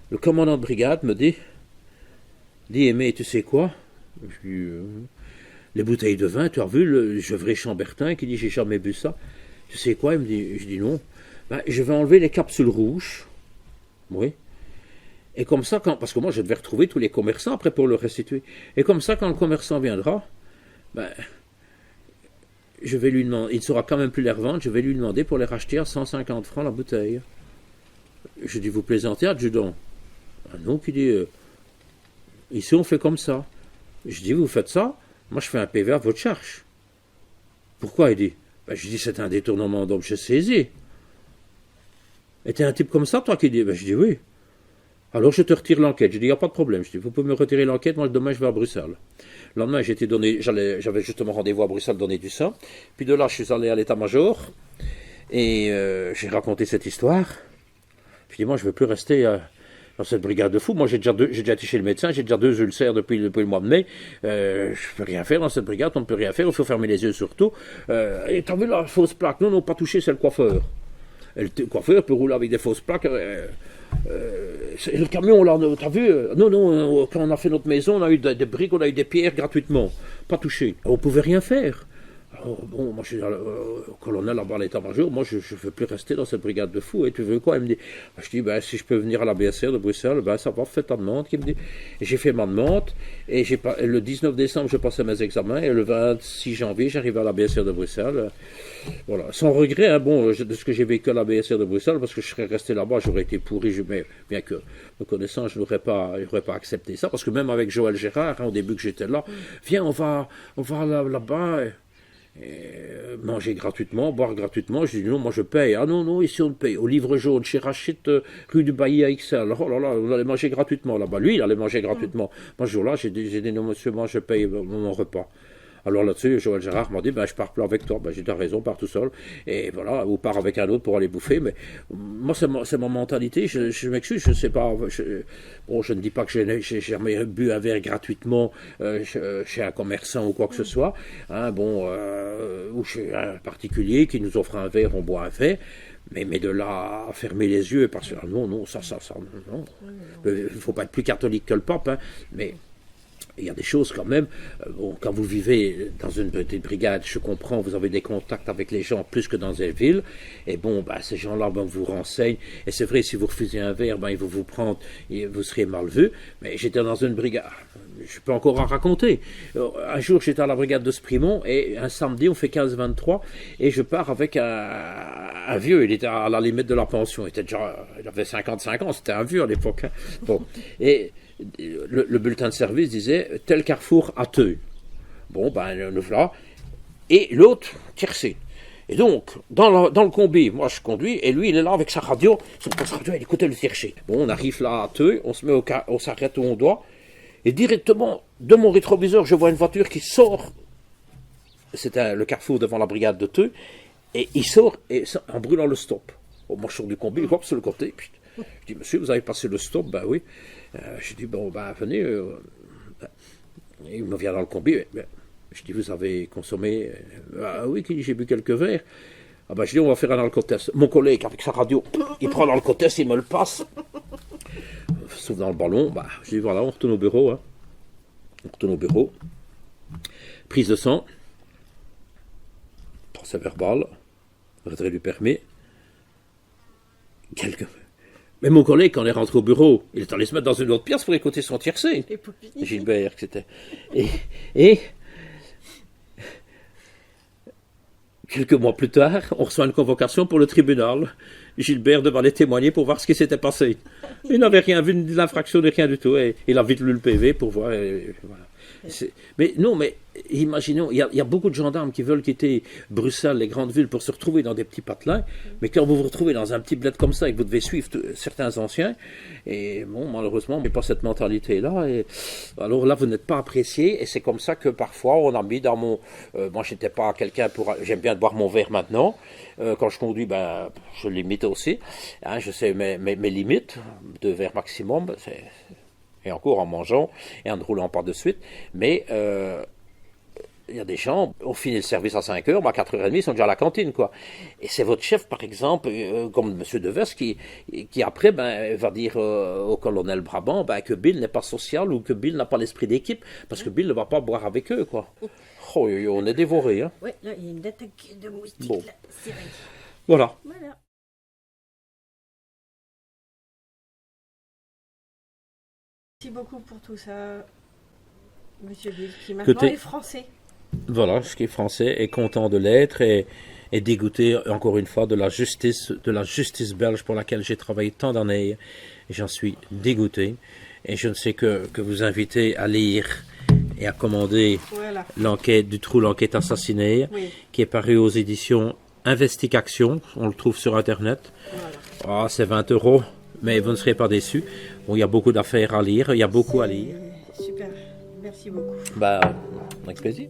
B: Le commandant de brigade me dit, Aimé, tu sais quoi? Je dis, les bouteilles de vin, tu as vu le Gevrey Chambertin qui dit, j'ai jamais bu ça. Tu sais quoi? Il me dit, je dis non. Ben, je vais enlever les capsules rouges. Oui. Et comme ça, parce que moi je devais retrouver tous les commerçants après pour le restituer. Et comme ça, quand le commerçant viendra, ben, je vais lui demander, il ne saura quand même plus les revendre, je vais lui demander pour les racheter à 150 francs la bouteille. Je dis, vous plaisantez, adjudant? Ah non, qui dit, ici on fait comme ça. Je dis, vous faites ça? moi je fais un PV à votre charge. Pourquoi? Il dit, ben, je dis, c'est un détournement d'objet saisi. Et t'es un type comme ça, toi, qui dit, ben, je dis oui. Alors je te retire l'enquête. Je dis, il n'y a pas de problème. Je dis, vous pouvez me retirer l'enquête, moi demain je vais à Bruxelles. Le lendemain, j'avais justement rendez-vous à Bruxelles donner du sang. Puis de là, je suis allé à l'état-major et j'ai raconté cette histoire. Je dis, moi, je ne veux plus rester dans cette brigade de fous. Moi, j'ai déjà été chez le médecin, j'ai déjà 2 ulcères depuis le mois de mai. Je ne peux rien faire dans cette brigade, on ne peut rien faire, il faut fermer les yeux surtout. Et t'as vu la fausse plaque? Non, pas touché, c'est le coiffeur. Et le coiffeur peut rouler avec des fausses plaques. Le camion, là, t'as vu? Non, quand on a fait notre maison, on a eu des briques, on a eu des pierres gratuitement. Pas touché. On ne pouvait rien faire. Alors, bon, moi, je suis colonel là-bas à l'état-major. Moi, je ne veux plus rester dans cette brigade de fous. Et tu veux quoi? Il me dit. Je dis, ben, si je peux venir à la BSR de Bruxelles, ben, ça va, fais ta demande. Il me dit. Et j'ai fait ma demande. Et le 19 décembre, je passais mes examens. Et le 26 janvier, j'arrivais à la BSR de Bruxelles. Voilà. Sans regret, hein, bon, de ce que j'ai vécu à la BSR de Bruxelles, parce que je serais resté là-bas, j'aurais été pourri. Mais bien que, me connaissant, je n'aurais pas accepté ça. Parce que même avec Joël Gérard, hein, au début que j'étais là, viens, on va là-bas. Manger gratuitement, boire gratuitement. Je dis non, moi je paye. Ah non, ici on paye. Au livre jaune, chez Rachid, rue du Bailly à XL. Oh là là, vous allez manger gratuitement là-bas. Lui, il allait manger gratuitement. Moi, ce jour-là, j'ai dit non, monsieur, moi je paye mon repas. Alors là-dessus, Joël Gérard m'a dit, ben, je pars plus avec toi. Ben, j'ai raison, pars tout seul. Et voilà, ou pars avec un autre pour aller bouffer. Mais moi, c'est ma mentalité. Je m'excuse, je ne sais pas. Bon, je ne dis pas que j'ai jamais bu un verre gratuitement chez un commerçant ou quoi que ce soit. Hein, bon, ou chez un particulier qui nous offre un verre, on boit un verre. Mais de là à fermer les yeux, parce que non, ça, non. Il ne faut pas être plus catholique que le pape, hein, mais il y a des choses quand même, bon, quand vous vivez dans une petite brigade, je comprends, vous avez des contacts avec les gens plus que dans une ville, et bon, ben, ces gens-là vous renseignent, et c'est vrai, si vous refusez un verre, ben, ils vont vous prendre, et vous serez mal vu, mais j'étais dans une brigade, je peux encore en raconter, un jour j'étais à la brigade de Sprimont, et un samedi, on fait 15-23, et je pars avec un vieux, il était à la limite de la pension, il avait 55 ans, c'était un vieux à l'époque, hein. Bon, et le bulletin de service disait tel carrefour à Teuil. Bon, ben, le voilà. Et l'autre, Tiercé. Et donc, dans le combi, moi je conduis, et lui il est là avec sa radio, il écoutait le Tiercé. Bon, on arrive là à Teuil, on s'arrête où on doit, et directement, de mon rétroviseur, je vois une voiture qui sort. C'était le carrefour devant la brigade de Teuil, et il sort en brûlant le stop. Bon, moi je sors du combi, hop, sur le côté. Puis, je dis, monsieur, vous avez passé le stop? Ben oui. Je dis, bon, ben venez. Il me vient dans le combi. Je dis, vous avez consommé? Ah oui, j'ai bu quelques verres. Ah ben je dis, on va faire un alcotest. Mon collègue, avec sa radio, il prend l'alcotest, il me le passe. Sauf dans le ballon. Ben, je dis, voilà, on retourne au bureau. Hein. On retourne au bureau. Prise de sang. Procès verbal. Retrait du permis. Mais mon collègue, quand on est rentré au bureau, il est allé se mettre dans une autre pièce pour écouter son tiercé. Gilbert, c'était. Et quelques mois plus tard, on reçoit une convocation pour le tribunal. Gilbert devait aller témoigner pour voir ce qui s'était passé. Il n'avait rien vu de l'infraction, de rien du tout. Et il a vite lu le PV pour voir. Voilà. Mais imaginons, il y a beaucoup de gendarmes qui veulent quitter Bruxelles, les grandes villes, pour se retrouver dans des petits patelins, mais quand vous vous retrouvez dans un petit bled comme ça et que vous devez suivre certains anciens, et bon, malheureusement, mais pas cette mentalité-là, et alors là, vous n'êtes pas apprécié, et c'est comme ça que parfois, on a mis dans mon... moi, j'étais pas quelqu'un j'aime bien boire mon verre maintenant, quand je conduis, ben, je limite aussi, hein, je sais mes limites, 2 verres maximum, et encore en mangeant et en ne roulant pas de suite. Mais il y a des gens, on finit le service à 5h, mais à 4h30, ils sont déjà à la cantine, quoi. Et c'est votre chef, par exemple, comme M. Devers, qui après va dire au colonel Brabant que Bill n'est pas social ou que Bill n'a pas l'esprit d'équipe, parce que Bill ne va pas boire avec eux, quoi. Oh, on est dévoré, hein.
A: Oui, là, il y a une attaque de moustique,
B: bon.
A: Là, c'est vrai.
B: Voilà.
A: Merci beaucoup pour tout ça, Monsieur Bill, qui maintenant est français.
B: Voilà, ce qui est français, est content de l'être et dégoûté, encore une fois, de la justice belge pour laquelle j'ai travaillé tant d'années. J'en suis dégoûté et je ne sais que vous inviter à lire et a commandé
A: Voilà.
B: l'enquête Dutroux, l'enquête assassinée,
A: Oui.
B: qui est paru aux éditions Investigation. On le trouve sur Internet.
A: Voilà.
B: Ah, c'est 20 euros, mais vous ne serez pas déçus. Bon, il y a beaucoup d'affaires à lire, il y a beaucoup à lire.
A: Super. Merci beaucoup.
B: Bah, avec plaisir.